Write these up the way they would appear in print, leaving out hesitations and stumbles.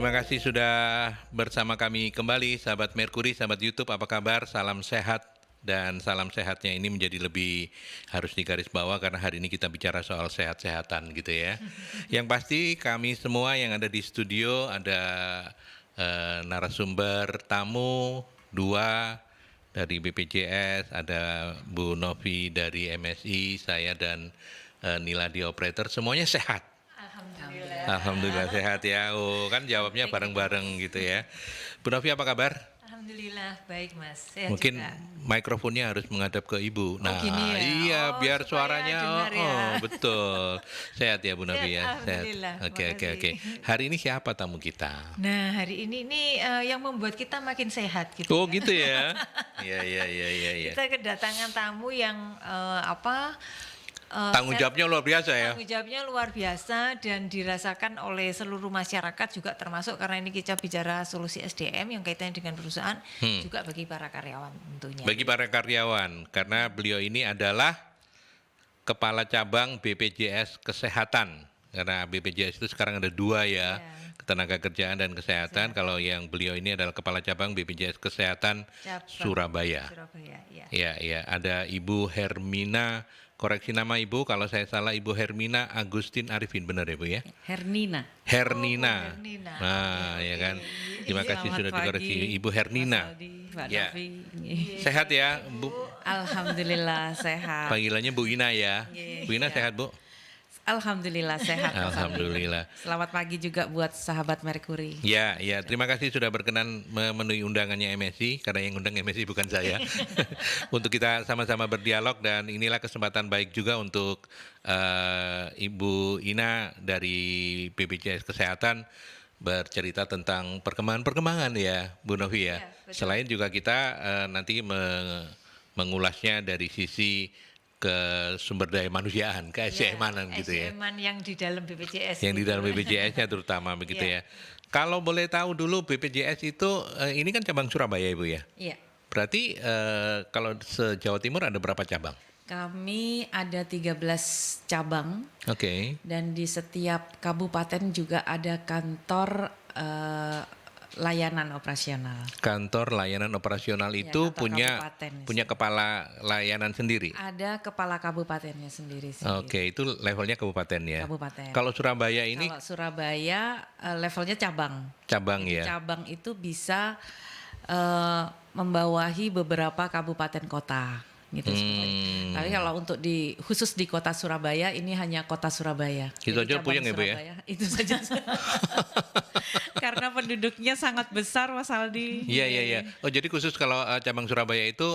Terima kasih sudah bersama kami kembali, sahabat Merkuri, sahabat YouTube, apa kabar? Salam sehat, dan salam sehatnya ini menjadi lebih harus digarisbawahi karena hari ini kita bicara soal sehat-sehatan gitu ya. Yang pasti kami semua yang ada di studio ada narasumber tamu dua dari BPJS, ada Bu Novi dari MSI, saya dan Nila di operator, semuanya sehat. Alhamdulillah sehat ya. Oh, kan jawabnya bareng-bareng gitu ya. Bu Novi apa kabar? Alhamdulillah baik Mas. Sehat Mungkin juga. mikrofonnya harus menghadap ke Ibu. Nah, Gini ya. iya biar Supaya suaranya dengar ya. betul. Sehat ya Bu Novi ya. Sehat. Alhamdulillah. Oke. Makasih. Hari ini siapa tamu kita? Nah hari ini yang membuat kita makin sehat gitu. Oh, ya. gitu ya. Iya. Kita kedatangan tamu yang Tanggung jawabnya luar biasa ya. Tanggung jawabnya luar biasa dan dirasakan oleh seluruh masyarakat juga termasuk karena ini kita bicara solusi SDM yang kaitannya dengan perusahaan juga bagi para karyawan tentunya. Bagi para karyawan, karena beliau ini adalah Kepala Cabang BPJS Kesehatan. Karena BPJS itu sekarang ada dua ya, Ketenaga Kerjaan dan Kesehatan. Kalau yang beliau ini adalah Kepala Cabang BPJS Kesehatan Surabaya. Ya, ada Ibu Hermina, koreksi nama Ibu kalau saya salah, Ibu Hermina Agustin Arifin, benar ya Bu ya? Hernina. Nah, ya kan. Terima kasih sudah dikoreksi Ibu Hernina. Ya. Sehat ya, Bu? Alhamdulillah sehat. Panggilannya Bu Ina ya. Bu Ina sehat, Bu? Alhamdulillah sehat. Alhamdulillah. Selamat pagi juga buat sahabat Merkuri. Ya, terima kasih sudah berkenan memenuhi undangannya MSI, karena yang undang MSI bukan saya. Untuk kita sama-sama berdialog, dan inilah kesempatan baik juga untuk Ibu Ina dari BPJS Kesehatan bercerita tentang perkembangan ya, Bu Novi ya. Selain juga kita nanti mengulasnya dari sisi ke sumber daya manusiaan, ke SDM-an gitu ya. SDM-an yang di dalam BPJS. Yang di dalam BPJS-nya terutama begitu ya. Kalau boleh tahu dulu BPJS itu, ini kan cabang Surabaya Ibu ya? Iya. Berarti kalau se-Jawa Timur ada berapa cabang? Kami ada 13 cabang. Oke. Dan di setiap kabupaten juga ada kantor layanan operasional. Kantor layanan operasional itu punya kepala layanan sendiri? Ada kepala kabupatennya sendiri. Oke, itu levelnya kabupaten ya? Kabupaten. Kalau Surabaya ini? Kalau Surabaya levelnya cabang. Cabang ya? Cabang itu bisa membawahi beberapa kabupaten kota. Gitu. Tapi kalau untuk khusus di kota Surabaya ini hanya kota Surabaya. Itu aja puyeng ya Bu ya? Itu saja. Karena penduduknya sangat besar Mas Aldi. Iya. Oh, jadi khusus kalau cabang Surabaya itu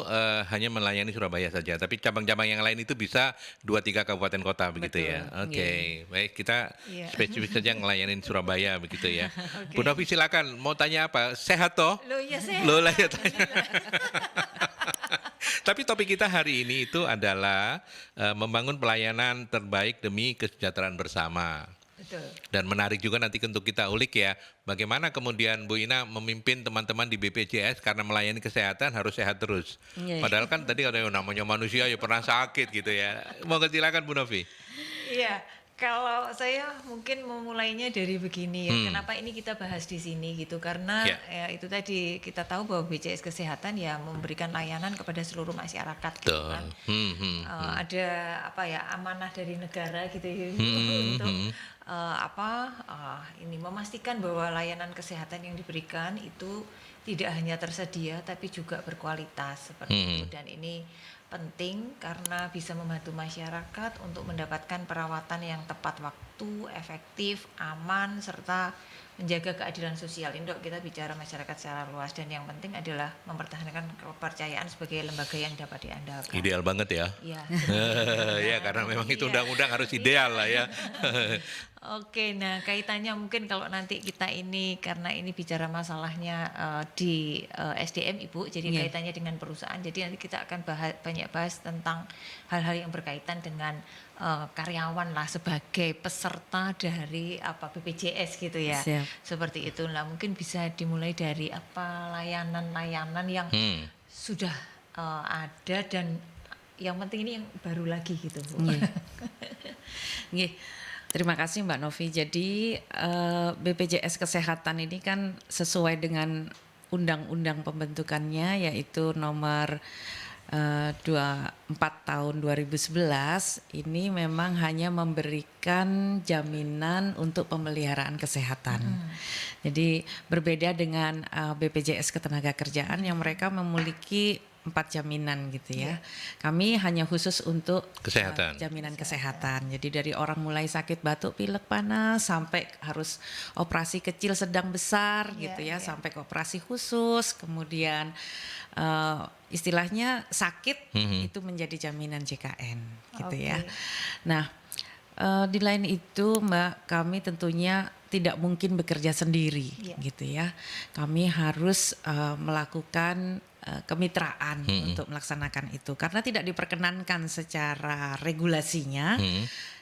hanya melayani Surabaya saja, tapi cabang-cabang yang lain itu bisa 2-3 kabupaten kota begitu. Betul, ya. Oke. Baik, kita spesifik saja ngelayanin Surabaya begitu ya. Bu Novi silakan, mau tanya apa? Sehat toh? Loh ya sehat. Loh lah ya tanya. Tapi topik kita hari ini itu adalah membangun pelayanan terbaik demi kesejahteraan bersama. Betul. Dan menarik juga nanti untuk kita ulik ya, bagaimana kemudian Bu Ina memimpin teman-teman di BPJS karena melayani kesehatan harus sehat terus. Padahal kan tadi katanya namanya manusia ya pernah sakit gitu ya. Mau silakan Bu Novi. Iya. Kalau saya mungkin memulainya dari begini ya, kenapa ini kita bahas di sini gitu, karena ya itu tadi kita tahu bahwa BPJS Kesehatan ya memberikan layanan kepada seluruh masyarakat gitu kan. Ada amanah dari negara gitu ya untuk ini memastikan bahwa layanan kesehatan yang diberikan itu tidak hanya tersedia tapi juga berkualitas seperti itu, dan ini penting karena bisa membantu masyarakat untuk mendapatkan perawatan yang tepat waktu, efektif, aman, serta menjaga keadilan sosial. Ini dok, kita bicara masyarakat secara luas, dan yang penting adalah mempertahankan kepercayaan sebagai lembaga yang dapat diandalkan. Ideal banget ya. Iya. Ya karena memang itu undang-undang harus ideal lah ya. Oke, nah kaitannya mungkin kalau nanti kita ini, karena ini bicara masalahnya di SDM Ibu, jadi kaitannya dengan perusahaan, jadi nanti kita akan banyak bahas tentang hal-hal yang berkaitan dengan karyawan lah sebagai peserta dari BPJS gitu ya. Seperti itu. Nah mungkin bisa dimulai dari layanan-layanan yang sudah ada, dan yang penting ini yang baru lagi gitu Bu. Terima kasih Mbak Novi. Jadi BPJS Kesehatan ini kan sesuai dengan undang-undang pembentukannya, yaitu nomor 24 tahun 2011, ini memang hanya memberikan jaminan untuk pemeliharaan kesehatan. Jadi berbeda dengan BPJS Ketenagakerjaan yang mereka memiliki 4 jaminan gitu ya. Kami hanya khusus untuk Kesehatan. jaminan kesehatan. Jadi dari orang mulai sakit batuk, pilek, panas sampai harus operasi kecil, sedang, besar gitu ya, sampai ke operasi khusus, kemudian istilahnya sakit itu menjadi jaminan JKN gitu ya. Nah, di lain itu Mbak, kami tentunya tidak mungkin bekerja sendiri gitu ya. Kami harus melakukan kemitraan untuk melaksanakan itu karena tidak diperkenankan secara regulasinya.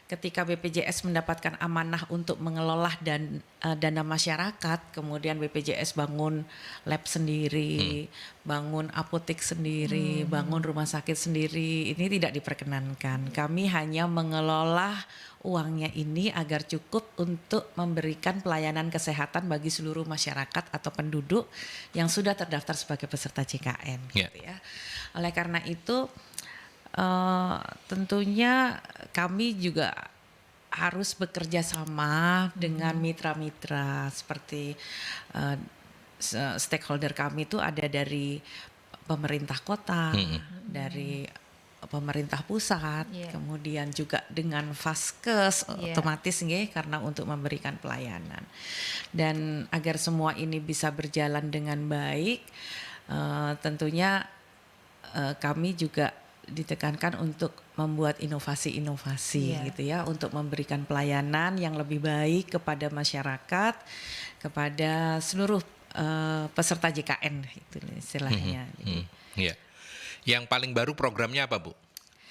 Ketika BPJS mendapatkan amanah untuk mengelola dana masyarakat, kemudian BPJS bangun lab sendiri, bangun apotek sendiri, bangun rumah sakit sendiri, ini tidak diperkenankan. Kami hanya mengelola uangnya ini agar cukup untuk memberikan pelayanan kesehatan bagi seluruh masyarakat atau penduduk yang sudah terdaftar sebagai peserta JKN. Gitu ya. Oleh karena itu tentunya kami juga harus bekerja sama dengan mitra-mitra seperti stakeholder kami itu ada dari pemerintah kota, dari pemerintah pusat, kemudian juga dengan Vaskes otomatis nggih karena untuk memberikan pelayanan. Dan agar semua ini bisa berjalan dengan baik, tentunya kami juga ditekankan untuk membuat inovasi-inovasi gitu ya, untuk memberikan pelayanan yang lebih baik kepada masyarakat, kepada seluruh peserta JKN itu istilahnya. Iya. Yang paling baru programnya apa Bu?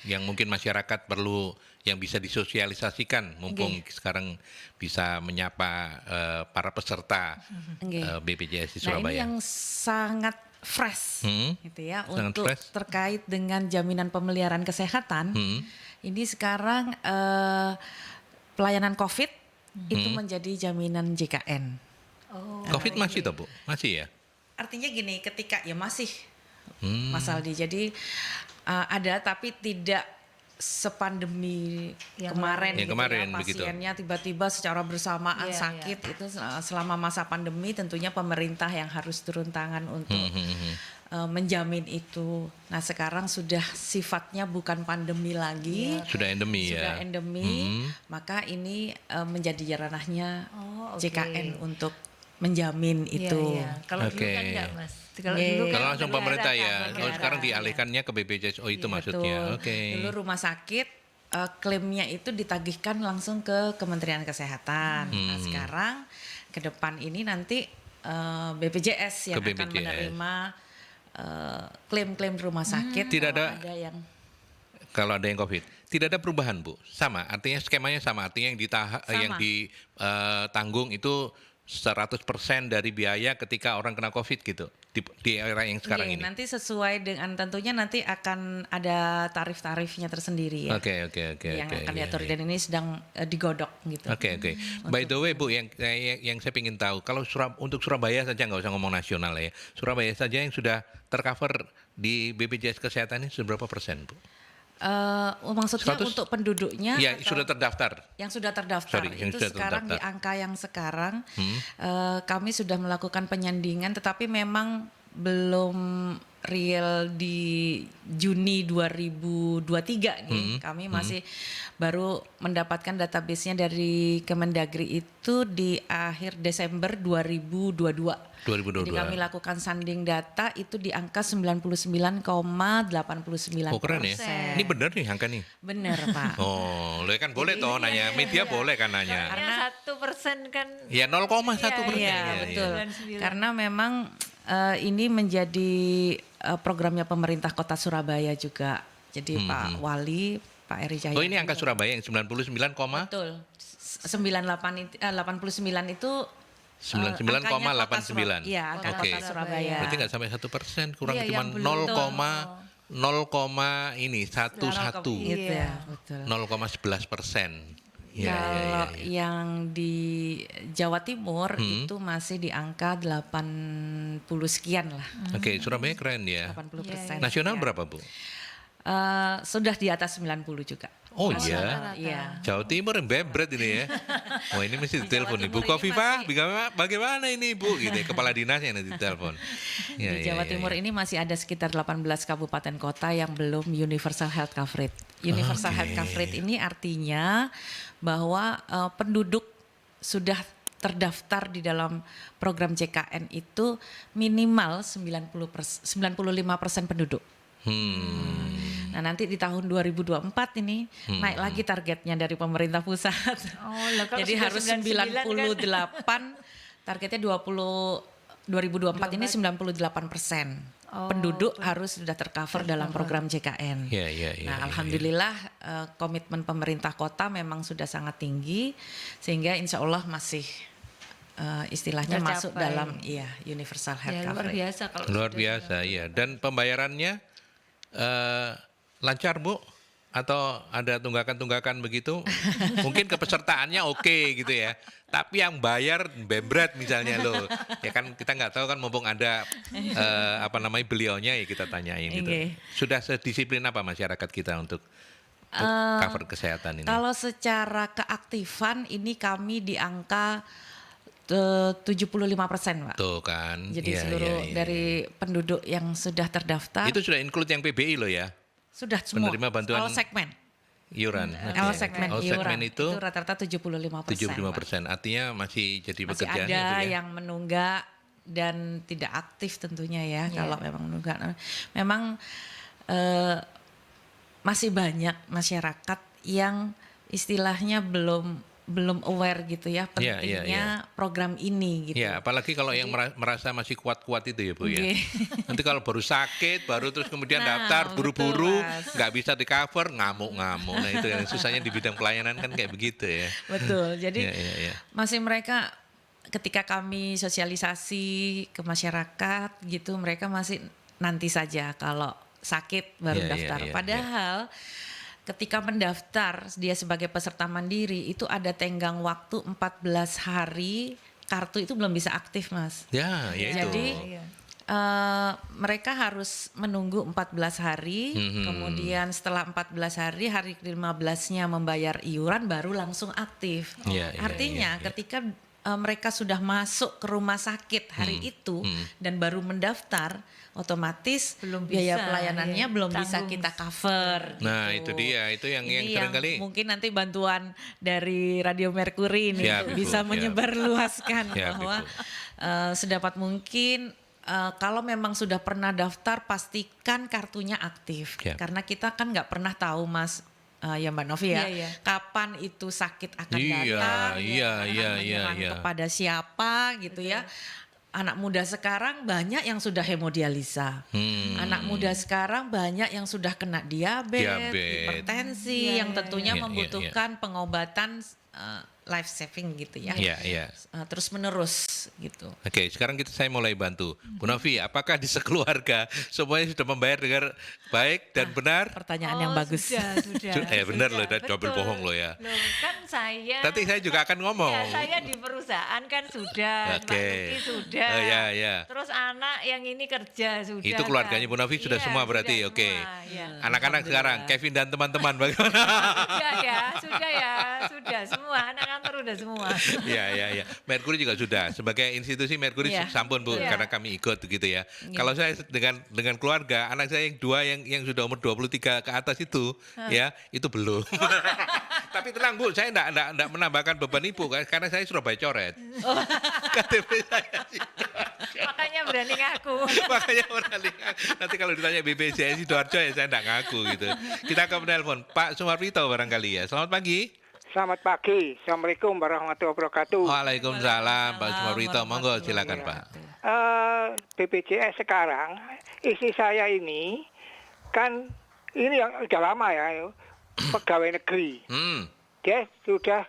Yang mungkin masyarakat perlu yang bisa disosialisasikan mumpung sekarang bisa menyapa para peserta BPJS di Surabaya. Nah, ini yang sangat fresh gitu ya, sangat untuk fresh. terkait dengan jaminan pemeliharaan kesehatan. Ini sekarang pelayanan COVID itu menjadi jaminan JKN. COVID masih toh Bu? Masih ya? Artinya gini, ketika ya masih Mas Aldi, jadi ada tapi tidak sepandemi kemarin, yang gitu kemarin ya, begitu. pasiennya tiba-tiba secara bersamaan sakit itu selama masa pandemi tentunya pemerintah yang harus turun tangan untuk menjamin itu. Nah sekarang sudah sifatnya bukan pandemi lagi, sudah endemi sudah ya. endemi, maka ini menjadi ranahnya JKN untuk menjamin itu. Kalau dulu kan enggak Mas. Kalau dulu kan Kalau langsung pemerintah ya. negara. Kalau sekarang dialihkannya ke BPJS. Oh itu maksudnya. Oke. Dulu rumah sakit klaimnya itu ditagihkan langsung ke Kementerian Kesehatan. Nah sekarang ke depan ini nanti BPJS yang akan menerima klaim-klaim rumah sakit. Tidak ada yang kalau ada yang COVID. Tidak ada perubahan Bu. Sama. Artinya skemanya sama. Artinya yang ditanggung itu 100% dari biaya ketika orang kena COVID gitu di era yang sekarang ini. Nanti sesuai dengan tentunya nanti akan ada tarif-tarifnya tersendiri ya. Oke. Yang akan diatur dan ini sedang digodok gitu. Oke. By the way Bu, yang saya ingin tahu, kalau untuk Surabaya saja nggak usah ngomong nasional ya. Surabaya saja yang sudah tercover di BPJS Kesehatan ini seberapa persen Bu? Maksudnya 100? untuk penduduknya Ya sudah terdaftar. Yang sudah terdaftar Yang itu sudah sekarang terdaftar. di angka yang sekarang kami sudah melakukan penyandingan tetapi memang belum real di Juni 2023 nih. Kami masih baru mendapatkan database-nya dari Kemendagri itu di akhir Desember 2022. Jadi kami lakukan sanding data itu di angka 99,89%. Oh keren ya. Ini benar nih angka nih. Benar Pak. Oh, lo kan boleh toh nanya. Media boleh kan nanya. Karena 1% kan. Ya 0,1%. Iya betul. Karena memang ini menjadi programnya pemerintah Kota Surabaya juga. Jadi Pak Wali, Pak Eri Cahyadi. Oh ini angka Surabaya yang 99, betul. 89 itu 99,89. Iya, angka Kota Surabaya. Berarti nggak sampai 1%, kurang cuma 0, ini 11. Gitu ya, betul. 0,11%. Ya, Kalau ya. yang di Jawa Timur itu masih di angka 80 sekian lah, Oke, Surabaya keren ya. 80%. Nasional ya. berapa, Bu? Sudah di atas 90 juga. Oh Nasional iya. rata. Iya. Jawa Timur yang bebret ini ya. Wah, ini mesti ditelepon nih. Bu Timur ini Kofifa, masih- bagaimana ini, Bu? Gitu ya. Kepala dinasnya nanti ditelepon. Ya, Di ya, Jawa ya, Timur ya. ini masih ada sekitar 18 kabupaten kota yang belum universal health coverage. Universal Oke. health coverage ini artinya bahwa penduduk sudah terdaftar di dalam program JKN itu minimal 95% penduduk. Nah, nanti di tahun 2024 ini naik lagi targetnya dari pemerintah pusat. Oh, lah kalau Jadi sudah harus 99 kan. 98, targetnya 2024 ini 98%. Oh, Penduduk harus sudah tercover dalam program JKN. Ya, ya, ya, Nah, ya, alhamdulillah komitmen pemerintah kota memang sudah sangat tinggi sehingga insya Allah masih istilahnya Tercapai. masuk dalam universal health Ya, luar coverage. biasa kalau Luar sudah biasa, iya. Dan pembayarannya lancar, Bu? Atau ada tunggakan-tunggakan begitu? Mungkin kepesertaannya oke gitu ya. Tapi yang bayar bebret misalnya loh. Ya kan kita nggak tahu kan mumpung ada beliaunya ya kita tanyain gitu. Oke. Sudah sedisiplin apa masyarakat kita untuk cover kesehatan ini? Kalau secara keaktifan ini kami di angka 75%, Pak. Tuh kan. Jadi Iya, seluruh iya, iya. dari penduduk yang sudah terdaftar Itu sudah include yang PBI loh ya. sudah semua. penerima bantuan All segmen. Iuran. All segmen All iuran segmen itu rata-rata 75%. 75%. Artinya masih jadi Masih pekerjaan ada itu ya. yang menunggak dan tidak aktif tentunya ya kalau memang menunggak. Memang masih banyak masyarakat yang istilahnya belum aware gitu ya Iya, pentingnya iya. program ini gitu. Ya, apalagi kalau yang merasa masih kuat-kuat itu ya Bu ya. Oke. Nanti kalau baru sakit, baru terus kemudian Nah, daftar buru-buru, betul, Mas. nggak bisa di cover, ngamuk-ngamuk. Nah itu yang susahnya di bidang pelayanan kan kayak begitu ya. Betul. Jadi Iya, iya, iya. masih mereka ketika kami sosialisasi ke masyarakat gitu mereka masih nanti saja kalau sakit baru Iya, iya, daftar. iya, Padahal ketika mendaftar dia sebagai peserta mandiri itu ada tenggang waktu 14 hari kartu itu belum bisa aktif, Mas. Ya, ya itu. Jadi Iya. mereka harus menunggu 14 hari, kemudian setelah 14 hari, hari ke-15-nya membayar iuran baru langsung aktif. Iya, iya, Artinya iya, iya. ketika mereka sudah masuk ke rumah sakit hari itu dan baru mendaftar, otomatis Belum biaya bisa, pelayanannya ya, belum bisa tanggung. kita cover. Nah, gitu. itu dia, itu yang Ini seringkali mungkin nanti bantuan dari Radio Mercury ini Siap, Ibu, bisa siap. menyebarluaskan Siap, bahwa Ibu. sedapat mungkin kalau memang sudah pernah daftar pastikan kartunya aktif Siap. karena kita kan nggak pernah tahu Mas ya Mbak Novi ya Iya, iya. kapan itu sakit akan Iya, datang iya, akan iya, menyerang iya. kepada siapa gitu ya. Anak muda sekarang banyak yang sudah hemodialisa. Anak muda sekarang banyak yang sudah kena diabetes, hipertensi, Iya, yang iya, tentunya iya. Iya, membutuhkan pengobatan life saving gitu ya. Iya, iya. Terus menerus gitu. Oke, sekarang saya mulai bantu. Bu Novi, apakah di sekeluarga semuanya sudah membayar dengan baik dan benar? Pertanyaan yang bagus. Sudah. Benar loh, Sudah, double betul. bohong loh ya. Loh, kan saya. Nanti saya juga akan ngomong. Ya, saya di perusahaan kan sudah, Oke. Mbak Nuki sudah. Oh, ya, ya. Terus anak yang ini kerja sudah. Itu keluarganya kan? Bu Novi sudah Iya, semua berarti, sudah oke. semua, ya. Anak-anak sekarang, Kevin dan teman-teman bagaimana? Sudah semua anak kantor udah semua. Iya, iya, iya. Mercury juga sudah. Sebagai institusi Mercury Iya. sampun Bu, Iya. karena kami ikut gitu ya. Kalau saya dengan keluarga, anak saya yang dua yang sudah umur 23 ke atas itu, ya, itu belum. Tapi tenang Bu, saya enggak menambahkan beban Ibu karena saya Surabaya coret. KTP saya sih. Makanya berani ngaku. Makanya berani. Nanti kalau ditanya BPJS Sidoarjo ya saya enggak ngaku gitu. Kita ke penelpon Pak Sumarwito barangkali ya. Selamat pagi. Selamat pagi, Assalamualaikum warahmatullahi wabarakatuh. Waalaikumsalam Pak Sumarwito. Monggo silakan Pak. BPJS sekarang, istri saya ini kan ini yang udah lama ya, pegawai negeri. Dia sudah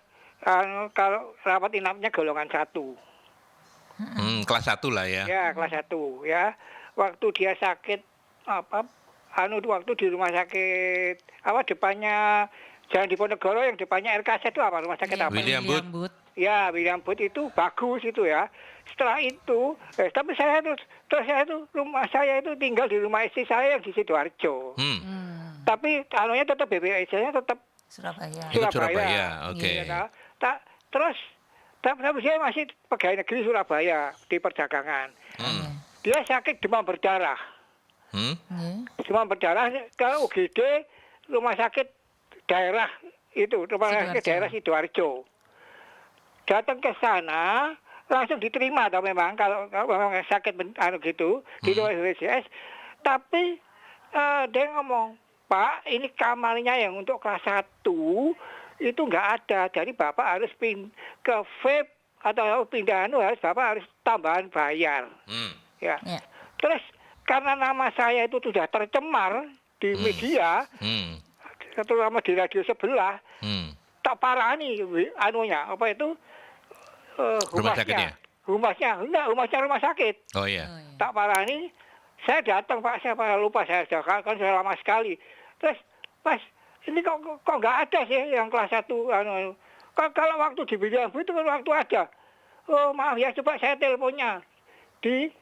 kalau rawat inapnya golongan 1. Kelas 1 lah ya. Ya, kelas 1 ya. Waktu dia sakit waktu di rumah sakit depannya Jalan Diponegoro yang depannya RKZ itu apa? Rumah sakit Iya, apa? William Booth. Ya, William Booth itu bagus itu ya. Setelah itu, tapi rumah saya itu tinggal di rumah istri saya yang di Sidoarjo. Tapi anunya tetap BPJS-nya tetap Surabaya. Itu Surabaya, oke. Iya, terus tapi saya masih pegawai negeri Surabaya di perdagangan. Dia sakit demam berdarah. Demam berdarah ke UGD rumah sakit daerah itu, rumah sakit daerah Sidoarjo. Datang ke sana langsung diterima atau memang kalau memang sakit gitu di luar BPJS, tapi dia ngomong, Pak, ini kamarnya yang untuk kelas 1 itu nggak ada, jadi Bapak harus ke VIP atau pindahan Bapak harus tambahan bayar. Ya. Terus karena nama saya itu sudah tercemar di media, terutama di radio sebelah, tak parani anunya apa itu Rumah humasnya rumah sakit. Oh iya. Tak parani, saya datang Pak, saya lupa saya kan sudah lama sekali. Terus Mas, ini kok nggak ada sih yang kelas 1 kalau waktu di William Booth itu kan waktu ada. Oh maaf ya, coba saya teleponnya di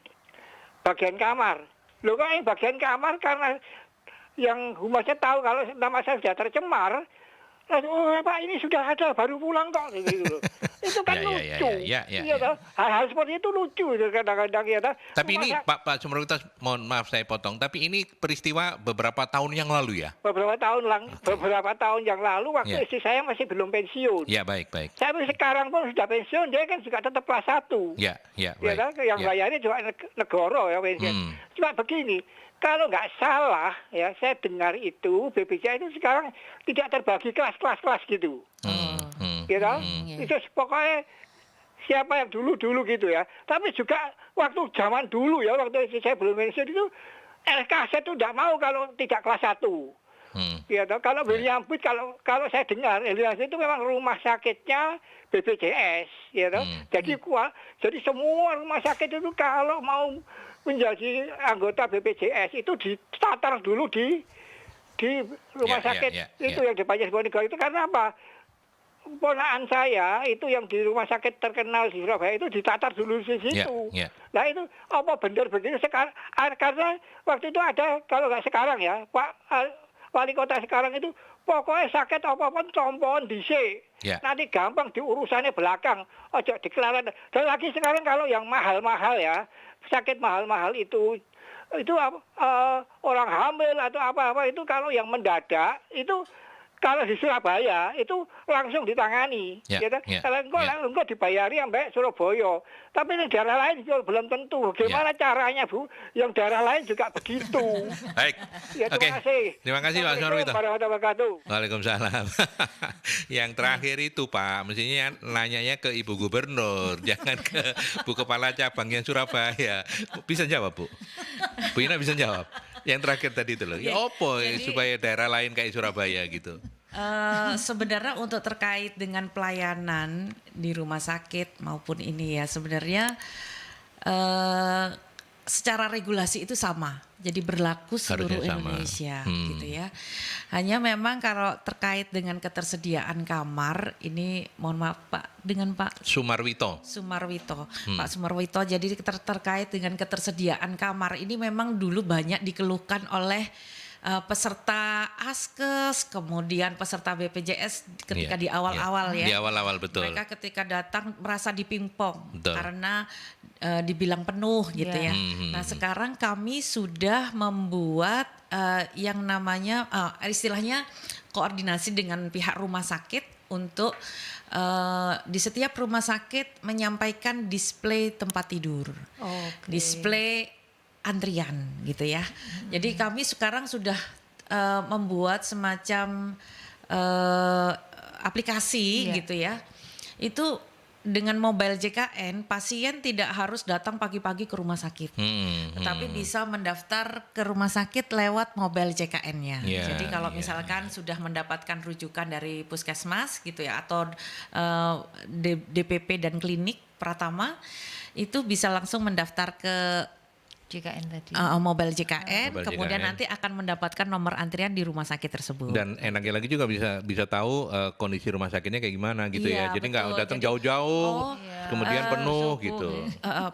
bagian kamar. Loh kok ini bagian kamar karena yang humasnya tahu kalau nama saya sudah tercemar. Oh Pak, ini sudah ada, baru pulang kok gitu. Itu kan lucu. Iya toh. Hal-hal seperti itu lucu kadang-kadang ya toh. Tapi ini Pak Sumarwito, mohon maaf saya potong, tapi ini peristiwa beberapa tahun yang lalu ya? Beberapa tahun yang lalu waktu istri saya masih belum pensiun. Ya, baik. Saya sekarang pun sudah pensiun, dia kan juga tetap kelas 1. Ya, baik. Toh, yang bayarnya juga negara ya pensiun. Cuma begini, kalau nggak salah ya saya dengar itu BPJS itu sekarang tidak terbagi kelas gitu. Ya toh? Itu pokoknya siapa yang dulu gitu ya. Tapi juga waktu zaman dulu ya, waktu saya belum pensiun itu RKZ itu tidak mau kalau tidak kelas 1. Ya toh? Kalau William Booth kalau saya dengar itu memang rumah sakitnya BPJS ya toh. Jadi semua rumah sakit itu kalau mau menjadi anggota BPJS itu ditatar dulu di rumah sakit itu yang depannya Diponegoro itu karena apa? Ponakan saya itu yang di rumah sakit terkenal di Surabaya itu ditatar dulu di situ. Nah itu apa benar begitu sekarang? Karena waktu itu ada, kalau nggak sekarang ya Pak Wali Kota sekarang itu pokoknya sakit apa-apa tompon dhisik. Nanti gampang diurusannya belakang. Ojo deklarasi. Dan lagi sekarang kalau yang mahal-mahal ya, sakit mahal-mahal itu orang hamil atau apa-apa itu kalau yang mendadak itu kalau di Surabaya itu langsung ditangani. Kalau enggak dibayari sampai Surabaya. Tapi di daerah lain juga belum tentu. Bagaimana caranya Bu? Yang daerah lain juga begitu. Baik. Terima kasih. Terima kasih Pak Sumarwito. Warahmatullahi Waalaikumsalam. Yang terakhir itu Pak, mestinya nanyanya ke Ibu Gubernur, jangan ke Bu Kepala Cabang yang Surabaya. Bisa jawab Bu? Bu Ina bisa jawab? Yang terakhir tadi itu loh, ya opo supaya daerah lain kayak Surabaya gitu. Sebenarnya untuk terkait dengan pelayanan di rumah sakit maupun ini ya sebenarnya secara regulasi itu sama. Jadi berlaku seluruh Indonesia gitu ya. Hanya memang kalau terkait dengan ketersediaan kamar ini mohon maaf Pak dengan Pak Sumarwito. Pak Sumarwito, jadi terkait dengan ketersediaan kamar ini memang dulu banyak dikeluhkan oleh peserta Askes, kemudian peserta BPJS ketika di awal-awal ya. Di awal-awal betul. Mereka ketika datang merasa dipingpong karena dibilang penuh gitu ya. Nah sekarang kami sudah membuat yang namanya istilahnya koordinasi dengan pihak rumah sakit untuk di setiap rumah sakit menyampaikan display tempat tidur, display antrian gitu ya. Jadi kami sekarang sudah membuat semacam aplikasi gitu ya. Itu dengan mobile JKN pasien tidak harus datang pagi-pagi ke rumah sakit, tetapi bisa mendaftar ke rumah sakit lewat mobile JKN-nya. Jadi kalau misalkan sudah mendapatkan rujukan dari puskesmas gitu ya atau DPP dan klinik Pratama, itu bisa langsung mendaftar ke JKN tadi. Mobile JKN, Mobile kemudian JKN. nanti akan mendapatkan nomor antrian di rumah sakit tersebut. Dan enaknya lagi juga bisa tahu kondisi rumah sakitnya kayak gimana gitu Iya, ya. Jadi nggak betul. datang Jadi, jauh-jauh, kemudian penuh subuh, gitu.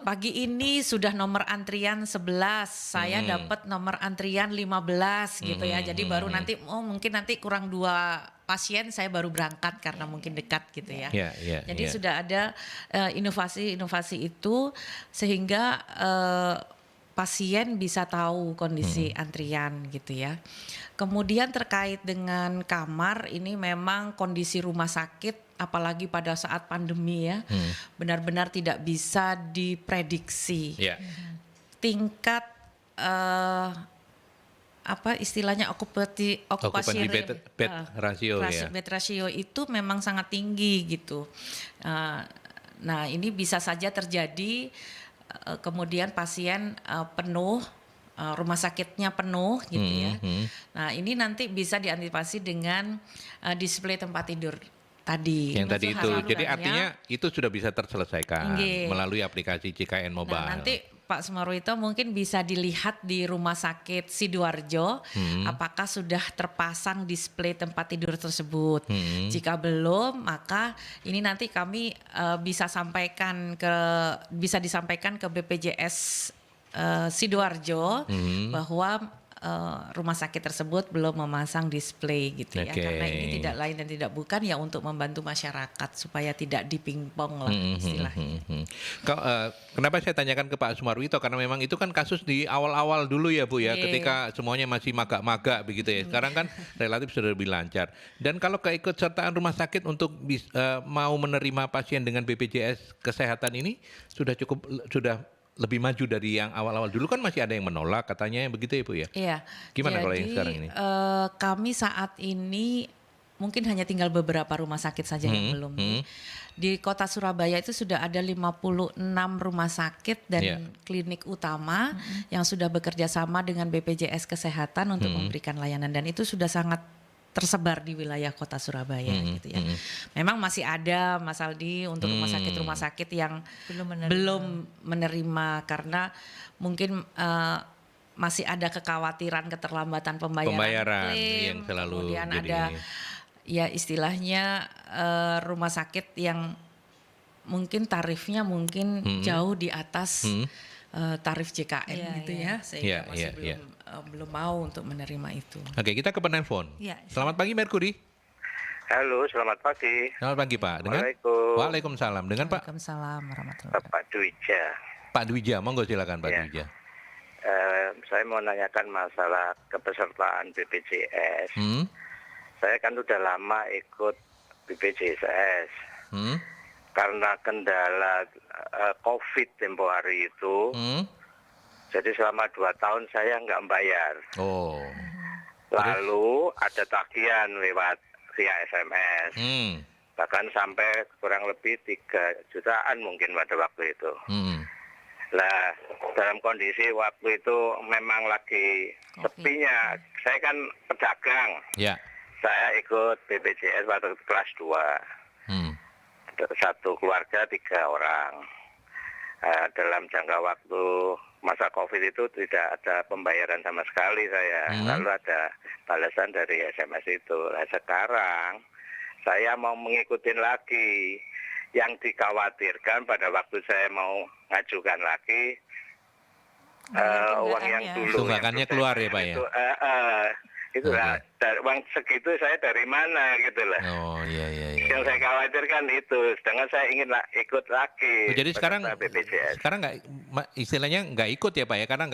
Pagi ini sudah nomor antrian 11, saya dapat nomor antrian 15 gitu ya. Jadi baru nanti mungkin nanti kurang 2 pasien saya baru berangkat karena mungkin dekat gitu ya. Iya, iya, Jadi iya. sudah ada inovasi-inovasi itu sehingga pasien bisa tahu kondisi antrian gitu ya. Kemudian terkait dengan kamar, ini memang kondisi rumah sakit apalagi pada saat pandemi ya, benar-benar tidak bisa diprediksi. Iya. Tingkat apa istilahnya Occupancy bed ratio ya. bed ratio itu memang sangat tinggi gitu. Nah ini bisa saja terjadi kemudian pasien penuh, rumah sakitnya penuh gitu ya. Nah ini nanti bisa diantisipasi dengan display tempat tidur tadi. Yang tadi itu. Jadi Harapannya, artinya itu sudah bisa terselesaikan Nggih. melalui aplikasi JKN Mobile. Nah, nanti Pak Sumarwito mungkin bisa dilihat di Rumah Sakit Sidoarjo apakah sudah terpasang display tempat tidur tersebut. Jika belum, maka ini nanti kami bisa disampaikan ke BPJS Sidoarjo bahwa rumah sakit tersebut belum memasang display gitu ya. Oke. Karena ini tidak lain dan tidak bukan ya untuk membantu masyarakat supaya tidak dipingpong lah istilahnya. Kenapa saya tanyakan ke Pak Sumarwito, karena memang itu kan kasus di awal-awal dulu ya Bu ya, Iya. ketika semuanya masih magak-magak begitu ya. Sekarang kan relatif sudah lebih lancar. Dan kalau keikutsertaan rumah sakit untuk mau menerima pasien dengan BPJS kesehatan ini sudah lebih maju dari yang awal-awal. Dulu kan masih ada yang menolak katanya begitu ya Bu ya. Iya. Gimana kalau yang sekarang ini? Kami saat ini mungkin hanya tinggal beberapa rumah sakit saja yang belum. Di kota Surabaya itu sudah ada 56 rumah sakit dan Iya. klinik utama yang sudah bekerja sama dengan BPJS Kesehatan untuk memberikan layanan, dan itu sudah sangat tersebar di wilayah kota Surabaya gitu ya. Memang masih ada Mas Aldi untuk rumah sakit yang belum menerima karena mungkin masih ada kekhawatiran keterlambatan pembayaran klaim, yang selalu kemudian jadi ada ya istilahnya rumah sakit yang mungkin tarifnya mungkin jauh di atas tarif JKN gitu ya, sehingga masih belum mau untuk menerima itu. Oke, kita ke penelpon. Ya. Selamat pagi Merkuri. Halo, selamat pagi. Selamat pagi Pak. Dengan Waalaikumsalam. Waalaikumsalam. Dengan Pak Waalaikumsalam warahmatullahi wabarakatuh. Pak Dwija. Pak Dwija, monggo silakan Pak Ya. Dwija. Saya mau nanyakan masalah kepesertaan BPJS. Saya kan udah lama ikut BPJS. Karena kendala COVID tempo hari itu, jadi selama 2 tahun saya nggak membayar. Oh. Lalu ada tagihan lewat via SMS. Bahkan sampai kurang lebih 3 jutaan mungkin pada waktu itu. Nah, dalam kondisi waktu itu memang lagi sepinya. Saya kan pedagang. Ya. Saya ikut BPJS waktu kelas 2. Satu keluarga 3 orang. Dalam jangka waktu masa COVID itu tidak ada pembayaran sama sekali saya. Lalu ada balasan dari SMS itu. Nah, sekarang saya mau mengikuti lagi. Yang dikhawatirkan pada waktu saya mau ngajukan lagi, uang yang dulu Tunggakannya yang keluar ya Pak ya? Itu lah, uang segitu saya dari mana gitu lah. Oh iya. Yang saya khawatirkan itu, sedangkan saya ingin ikut lagi. Oh, jadi sekarang BPJS. nggak istilahnya nggak ikut ya Pak ya, karena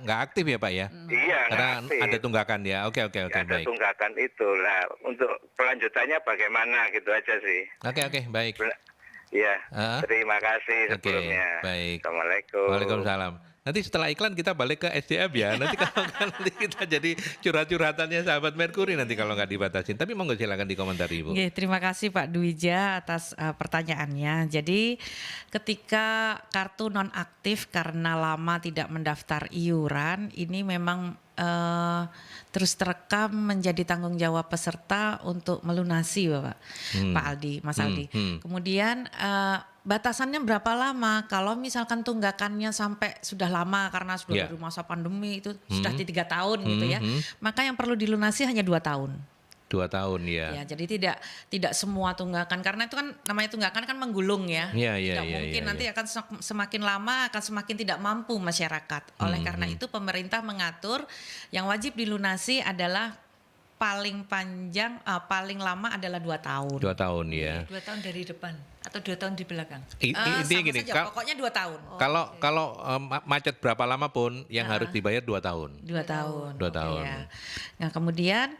nggak aktif ya Pak ya? Iya, Karena nggak aktif. ada tunggakan ya. Oke Ada baik. tunggakan itu lah. Untuk kelanjutannya bagaimana gitu aja sih. Oke baik. Iya, Ah. terima kasih Oke, sebelumnya. baik. Assalamualaikum. Waalaikumsalam. Nanti setelah iklan kita balik ke SDM ya. Nanti kalau nanti kita jadi curhat-curhatannya sahabat Merkuri nanti kalau nggak dibatasin. Tapi monggo silakan dikomentari Ibu. Oke, terima kasih Pak Dwija atas pertanyaannya. Jadi ketika kartu non aktif karena lama tidak mendaftar iuran, ini memang terus terekam menjadi tanggung jawab peserta untuk melunasi Bapak, Pak Aldi, Mas Aldi. Kemudian batasannya berapa lama? Kalau misalkan tunggakannya sampai sudah lama karena sudah dari masa pandemi itu sudah 3 tahun gitu ya, maka yang perlu dilunasi hanya 2 tahun. 2 tahun ya. Ya, jadi tidak semua tunggakan karena itu kan namanya tunggakan kan menggulung ya. Tidak mungkin nanti akan semakin lama akan semakin tidak mampu masyarakat. Oleh karena itu pemerintah mengatur yang wajib dilunasi adalah paling panjang paling lama adalah 2 tahun. 2 tahun ya. 2 tahun dari depan atau 2 tahun di belakang. Intinya gini, pokoknya 2 tahun. Kalau macet berapa lama pun yang harus dibayar 2 tahun. 2 tahun. 2 tahun. Ya. Nah, kemudian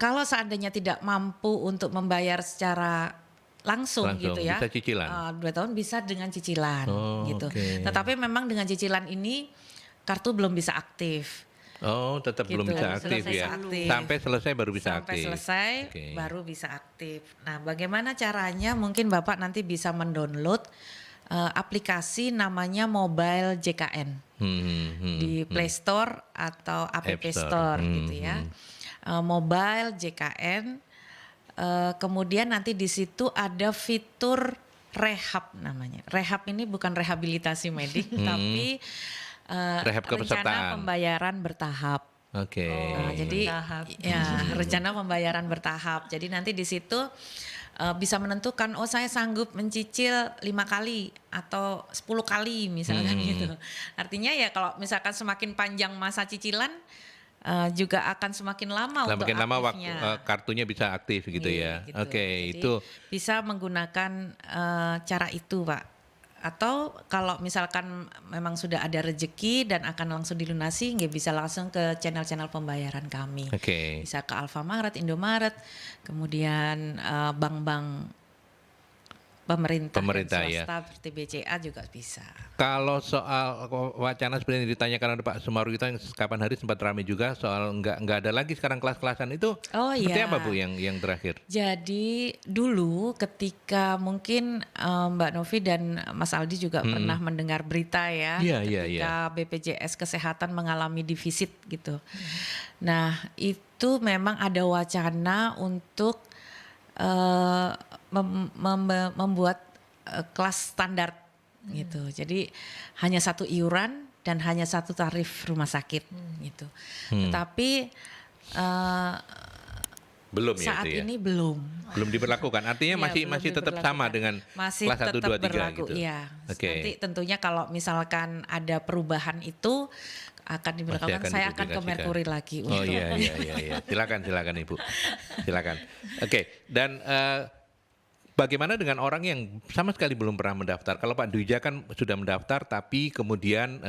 kalau seandainya tidak mampu untuk membayar secara langsung gitu ya, bisa cicilan. 2 tahun bisa dengan cicilan gitu. Okay. Tetapi memang dengan cicilan ini kartu belum bisa aktif. Oh, tetap belum Gitu. bisa aktif Selesai ya. aktif. Sampai selesai baru bisa Sampai aktif. selesai baru bisa aktif. Nah, bagaimana caranya? Mungkin Bapak nanti bisa mendownload aplikasi namanya Mobile JKN di Play Store atau App Store gitu ya. Mobile JKN. Kemudian nanti di situ ada fitur rehab namanya. Rehab ini bukan rehabilitasi medik, tapi Rehab rencana kepesertaan. pembayaran bertahap. Oke. Jadi bertahap. ya rencana pembayaran bertahap. Jadi nanti di situ bisa menentukan saya sanggup mencicil 5 kali atau 10 kali misalkan gitu. Artinya ya kalau misalkan semakin panjang masa cicilan juga akan semakin lama untuk Semakin lama aktifnya. kartunya bisa aktif gitu ya. Gitu. Oke, Jadi itu bisa menggunakan cara itu, Pak. Atau kalau misalkan memang sudah ada rezeki dan akan langsung dilunasi, nggak bisa langsung ke channel-channel pembayaran kami. oke. Bisa ke Alfamart, Indomaret, kemudian bank-bank pemerintah dan ya. swasta seperti BCA juga bisa. Kalau soal wacana seperti yang ditanyakan oleh Pak Sumaru itu yang kapan hari sempat ramai juga soal nggak ada lagi sekarang kelas-kelasan itu seperti iya. apa Bu yang terakhir? Jadi dulu ketika mungkin Mbak Novi dan Mas Aldi juga pernah mendengar berita ya, Iya, ketika BPJS Kesehatan mengalami defisit gitu. Nah itu memang ada wacana untuk membuat kelas standar gitu. Jadi hanya satu iuran dan hanya satu tarif rumah sakit gitu. Tetapi Belum ya saat itu ya? ini belum. Belum diberlakukan. Artinya Iya, masih belum tetap sama diberlakukan. dengan masih kelas 1, tetap 2, 3 berlaku, gitu. Iya. Oke. Nanti tentunya kalau misalkan ada perubahan itu akan diberlakukan, akan saya akan ke dipublikasikan. Merkuri lagi. Oh iya. Silakan Ibu. Silakan. Oke, dan bagaimana dengan orang yang sama sekali belum pernah mendaftar? Kalau Pak Dwija kan sudah mendaftar tapi kemudian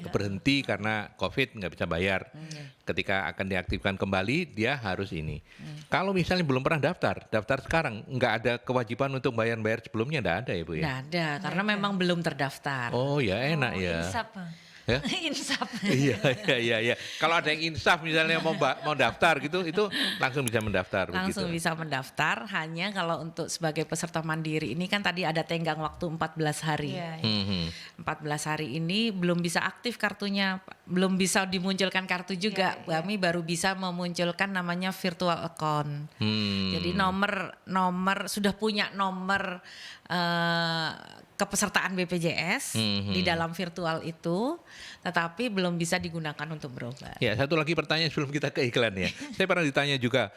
berhenti karena COVID nggak bisa bayar. Ketika akan diaktifkan kembali dia harus ini. Kalau misalnya belum pernah daftar sekarang nggak ada kewajiban untuk bayar sebelumnya, nggak ada ya Bu ya? Nggak ada, karena memang belum terdaftar. Oh ya enak ya. Insaf, Bang. Ya? Insaf. Iya. Kalau ada yang insaf misalnya mau daftar gitu, itu langsung bisa mendaftar. Langsung begitu. bisa mendaftar, hanya kalau untuk sebagai peserta mandiri ini kan tadi ada tenggang waktu 14 hari. Iya. 14 hari ini belum bisa aktif kartunya, belum bisa dimunculkan kartu juga. Kami baru bisa memunculkan namanya virtual account. Jadi nomor sudah punya nomor kepesertaan BPJS di dalam virtual itu, tetapi belum bisa digunakan untuk berobat. Ya, satu lagi pertanyaan sebelum kita ke iklan ya. Saya pernah ditanya juga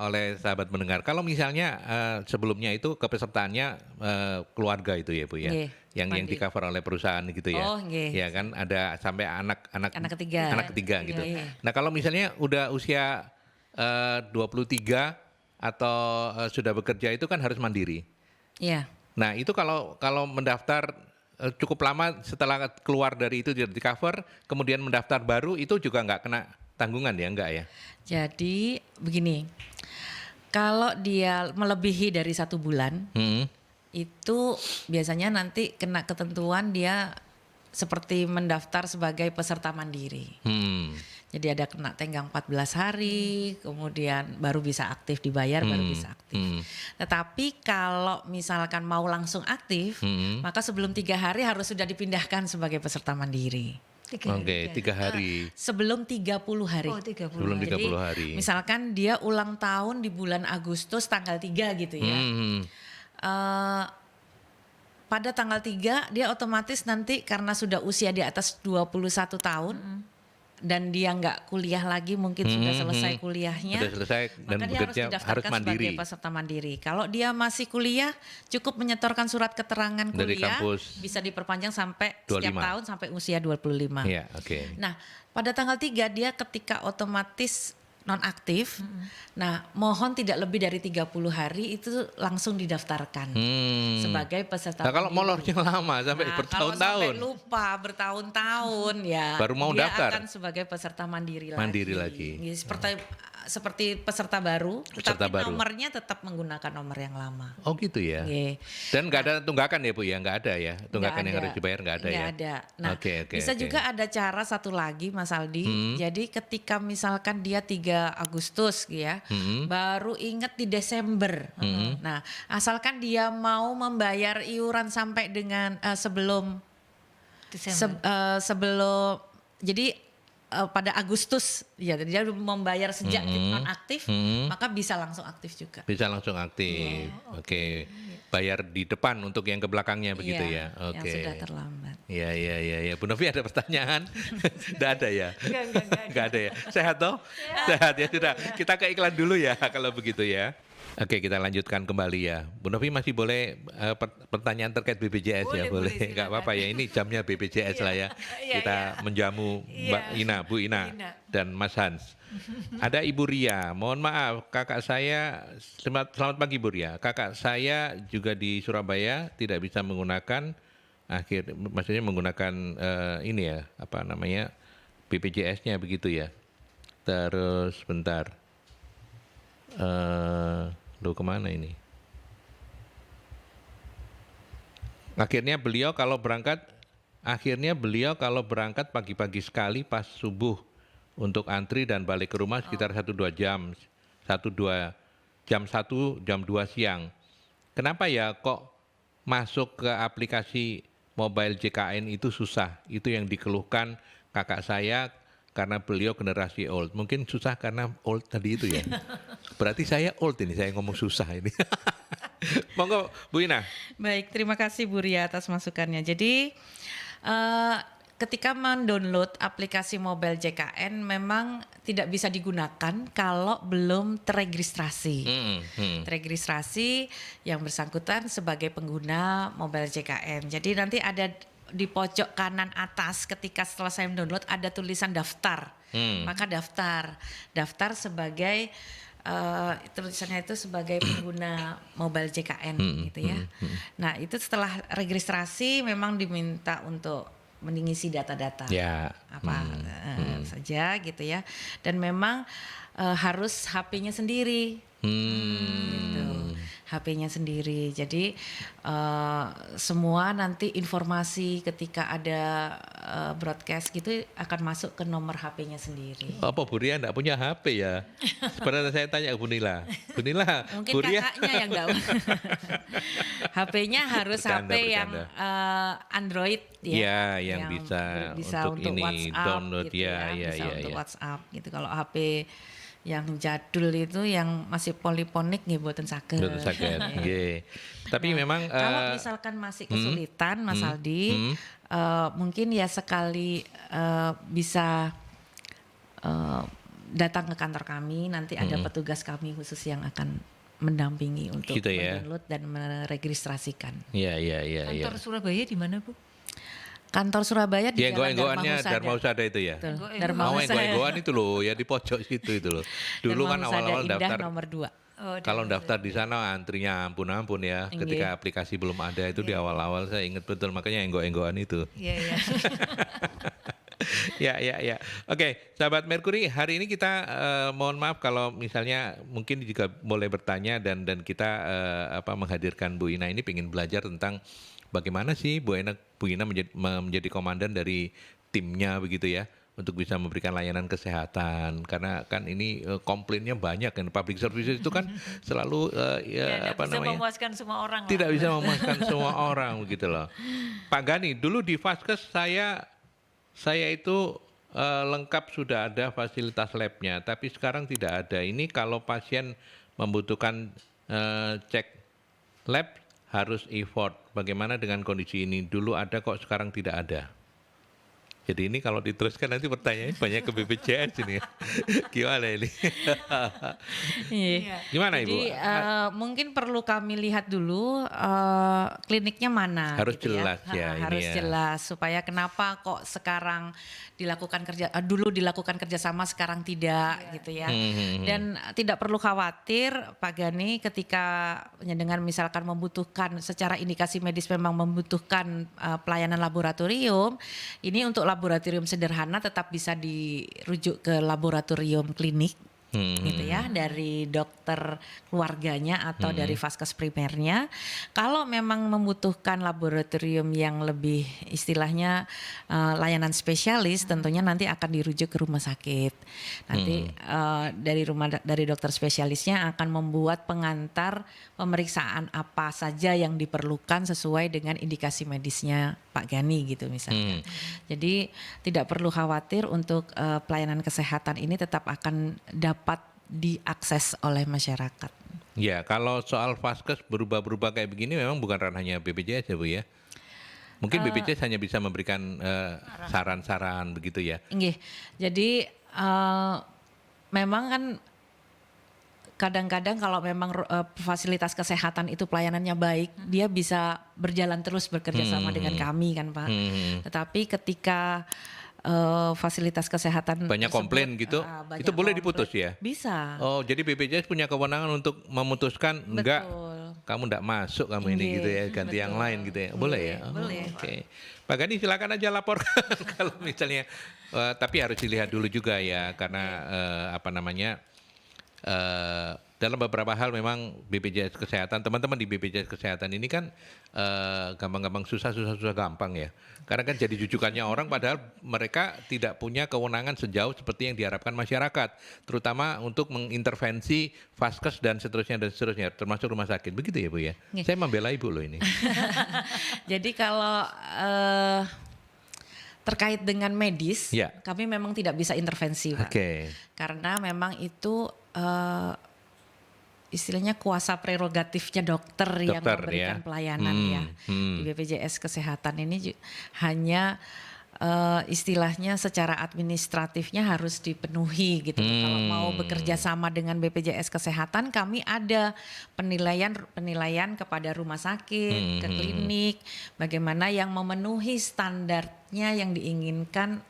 oleh sahabat mendengar, kalau misalnya sebelumnya itu kepesertaannya keluarga itu ya Bu ya, yang di cover oleh perusahaan gitu ya. Oh, ya kan ada sampai anak ketiga gitu. Nah kalau misalnya udah usia 23 atau sudah bekerja itu kan harus mandiri. Iya. Nah itu kalau mendaftar cukup lama setelah keluar dari itu di cover, kemudian mendaftar baru itu juga nggak kena tanggungan ya, enggak ya? Jadi begini, kalau dia melebihi dari 1 bulan, itu biasanya nanti kena ketentuan dia seperti mendaftar sebagai peserta mandiri. Jadi ada kena tenggang 14 hari, kemudian baru bisa aktif dibayar, baru bisa aktif. Tetapi kalau misalkan mau langsung aktif, maka sebelum 3 hari harus sudah dipindahkan sebagai peserta mandiri. Oke, 3 hari. Sebelum 30 hari. Oh, 30 Sebelum hari. 30 hari. Misalkan dia ulang tahun di bulan Agustus tanggal 3 gitu ya. Pada tanggal 3 dia otomatis nanti karena sudah usia di atas 21 tahun dan dia nggak kuliah lagi, mungkin sudah selesai kuliahnya. Sudah selesai dan maka dia bekerja harus harus didaftarkan mandiri. sebagai peserta mandiri. Kalau dia masih kuliah, cukup menyetorkan surat keterangan Dari kuliah, kampus. bisa diperpanjang sampai 25. setiap tahun sampai usia 25. Iya, oke. Nah, pada tanggal 3 dia ketika otomatis nonaktif. Nah, mohon tidak lebih dari 30 hari itu langsung didaftarkan sebagai peserta Nah, kalau mandiri. molornya lama sampai Nah, bertahun-tahun. kalau sampai lupa bertahun-tahun ya Baru mau dia daftar. akan sebagai peserta mandiri, Mandiri lagi. Ya, seperti peserta baru, Peserta tetapi baru. nomornya tetap menggunakan nomor yang lama. Oh gitu ya. Oke. Dan nggak ada tunggakan ya Bu ya, nggak ada ya. Tunggakan Nggak yang ada. harus dibayar nggak ada ya. Nggak ada. Nah, Oke. bisa juga ada cara satu lagi Mas Aldi. Jadi ketika misalkan dia 3 Agustus ya, baru ingat di Desember. Nah, asalkan dia mau membayar iuran sampai dengan sebelum sebelum jadi pada Agustus ya dia membayar sejak nonaktif, maka bisa langsung aktif juga. Bisa langsung aktif. Oke. Bayar di depan untuk yang ke belakangnya begitu Iya, ya. Oke. Yang sudah terlambat. Iya. Bu Novi ada pertanyaan? Nggak ada ya? Enggak. Nggak ada ya? Sehat toh? Sehat ya sudah. Kita ke iklan dulu ya kalau begitu ya. Oke, kita lanjutkan kembali ya. Bu Novi masih boleh pertanyaan terkait BPJS ya? Boleh. Boleh, Nggak apa-apa ya, ini jamnya BPJS lah ya. Iya, Kita menjamu Mbak Ina, Bu Ina, dan Mas Hans. Ada Ibu Ria, mohon maaf kakak saya, selamat pagi Bu Ria. Kakak saya juga di Surabaya tidak bisa menggunakan, maksudnya menggunakan ini ya, apa namanya, BPJS-nya begitu ya. Terus bentar. Loh kemana ini? Akhirnya beliau kalau berangkat pagi-pagi sekali pas subuh untuk antri dan balik ke rumah sekitar 1-2 jam. 1 jam 2 siang. Kenapa ya kok masuk ke aplikasi mobile JKN itu susah? Itu yang dikeluhkan kakak saya karena beliau generasi old. Mungkin susah karena old tadi itu ya. Berarti saya old ini, saya ngomong susah ini. Monggo Bu Ina. Baik, terima kasih Bu Ria atas masukannya. Jadi ketika mendownload aplikasi mobile JKN memang tidak bisa digunakan kalau belum terregistrasi. Terregistrasi yang bersangkutan sebagai pengguna mobile JKN. Jadi nanti ada di pojok kanan atas ketika setelah saya mendownload ada tulisan daftar. Maka daftar sebagai tulisannya itu sebagai pengguna mobile JKN gitu ya. Nah, itu setelah registrasi memang diminta untuk mengisi data-data. Ya. Saja gitu ya. Dan memang harus HP-nya sendiri. Gitu. HP-nya sendiri. Jadi semua nanti informasi ketika ada broadcast gitu akan masuk ke nomor HP-nya sendiri. Apa Bu Ria enggak punya HP ya? Sebenarnya saya tanya ke Bu Nila. Bu Nila, Mungkin Bu Ria. kakaknya yang enggak. HP-nya harus Bercanda, HP yang Android ya. Iya, yang bisa untuk ini, WhatsApp download, gitu ya, bisa ya, untuk ya. WhatsApp gitu. Kalau HP yang jadul itu yang masih poliponik nggih mboten saged. Betul sakit. Nggih. Tapi memang Kalau misalkan masih kesulitan Mas Aldi, mungkin ya sekali bisa datang ke kantor kami, nanti ada petugas kami khusus yang akan mendampingi untuk Gitu ya. mendownload dan meregistrasikan. Iya. Kantor Surabaya di mana, Bu? Kantor Surabaya di Ya, Jalan enggo-enggoannya Dharma Husada. Husada itu ya. Betul, Enggo-enggo. Dharma Mau Husada. enggo-enggoan itu loh, ya di pojok situ itu loh. Dulu Dharma kan Husada awal-awal Indah daftar, nomor 2. Oh, kalau daftar di sana antrinya ampun-ampun ya. Nggih. Ketika aplikasi belum ada itu di awal-awal saya ingat betul, makanya enggo-enggoan itu. Iya. Ya. Oke, sahabat Merkuri, hari ini kita mohon maaf kalau misalnya mungkin juga boleh bertanya dan kita menghadirkan Bu Ina ini ingin belajar tentang bagaimana sih Bu Ina menjadi komandan dari timnya begitu ya, untuk bisa memberikan layanan kesehatan, karena kan ini komplainnya banyak kan, public services itu kan selalu Tidak bisa memuaskan semua orang. tidak bisa memuaskan semua orang begitu loh. Pak Gani, dulu di Vaskes saya Saya itu lengkap sudah ada fasilitas labnya, tapi sekarang tidak ada. Ini kalau pasien membutuhkan cek lab harus effort. Bagaimana dengan kondisi ini? Dulu ada kok, sekarang tidak ada. Jadi ini kalau diteruskan nanti pertanyaannya banyak ke BPJS ini. Gimana ini? Iya. Gimana Jadi Ibu? mungkin perlu kami lihat dulu kliniknya mana. Harus gitu jelas ya ini harus ya. jelas supaya kenapa kok sekarang dilakukan dulu dilakukan kerjasama sekarang tidak gitu ya. Dan tidak perlu khawatir Pak Gani ketika dengan misalkan membutuhkan secara indikasi medis memang membutuhkan pelayanan laboratorium, ini untuk laboratorium sederhana tetap bisa dirujuk ke laboratorium klinik gitu ya, dari dokter keluarganya atau dari vaskes primernya. Kalau memang membutuhkan laboratorium yang lebih istilahnya layanan spesialis, tentunya nanti akan dirujuk ke rumah sakit. Nanti dari dokter spesialisnya akan membuat pengantar pemeriksaan apa saja yang diperlukan sesuai dengan indikasi medisnya Pak Gani gitu misalnya. Jadi tidak perlu khawatir untuk pelayanan kesehatan ini tetap akan dapat diakses oleh masyarakat. Ya, kalau soal vaskes berubah-berubah kayak begini memang bukan ranahnya BPJS ya Bu ya. Mungkin BPJS hanya bisa memberikan saran-saran begitu ya. Nggih. Jadi memang kan kadang-kadang kalau memang fasilitas kesehatan itu pelayanannya baik, dia bisa berjalan terus bekerja sama dengan kami kan Pak. Tetapi ketika fasilitas kesehatan Banyak tersebut, komplain gitu, banyak itu boleh komplain, diputus ya? Bisa. Oh, jadi BPJS punya kewenangan untuk memutuskan enggak, Betul. kamu enggak masuk kamu ini Iya, gitu ya, ganti yang lain gitu ya. Boleh ya? Oh, boleh. Oke. Pak Gani silakan aja laporkan kalau misalnya, tapi harus dilihat dulu juga ya, karena apa namanya, dalam beberapa hal memang BPJS Kesehatan, teman-teman di BPJS Kesehatan ini kan gampang-gampang susah gampang ya. Karena kan jadi jujukannya orang padahal mereka tidak punya kewenangan sejauh seperti yang diharapkan masyarakat. Terutama untuk mengintervensi vaskes dan seterusnya, termasuk rumah sakit. Begitu ya Bu ya? Saya membela Ibu loh ini. Jadi kalau terkait dengan medis, Ya. kami memang tidak bisa intervensi Pak. Oke. Karena memang itu istilahnya kuasa prerogatifnya dokter yang memberikan ya. pelayanan ya. Di BPJS Kesehatan ini hanya istilahnya secara administratifnya harus dipenuhi gitu. Kalau mau bekerja sama dengan BPJS Kesehatan, kami ada penilaian kepada rumah sakit, ke klinik, bagaimana yang memenuhi standarnya yang diinginkan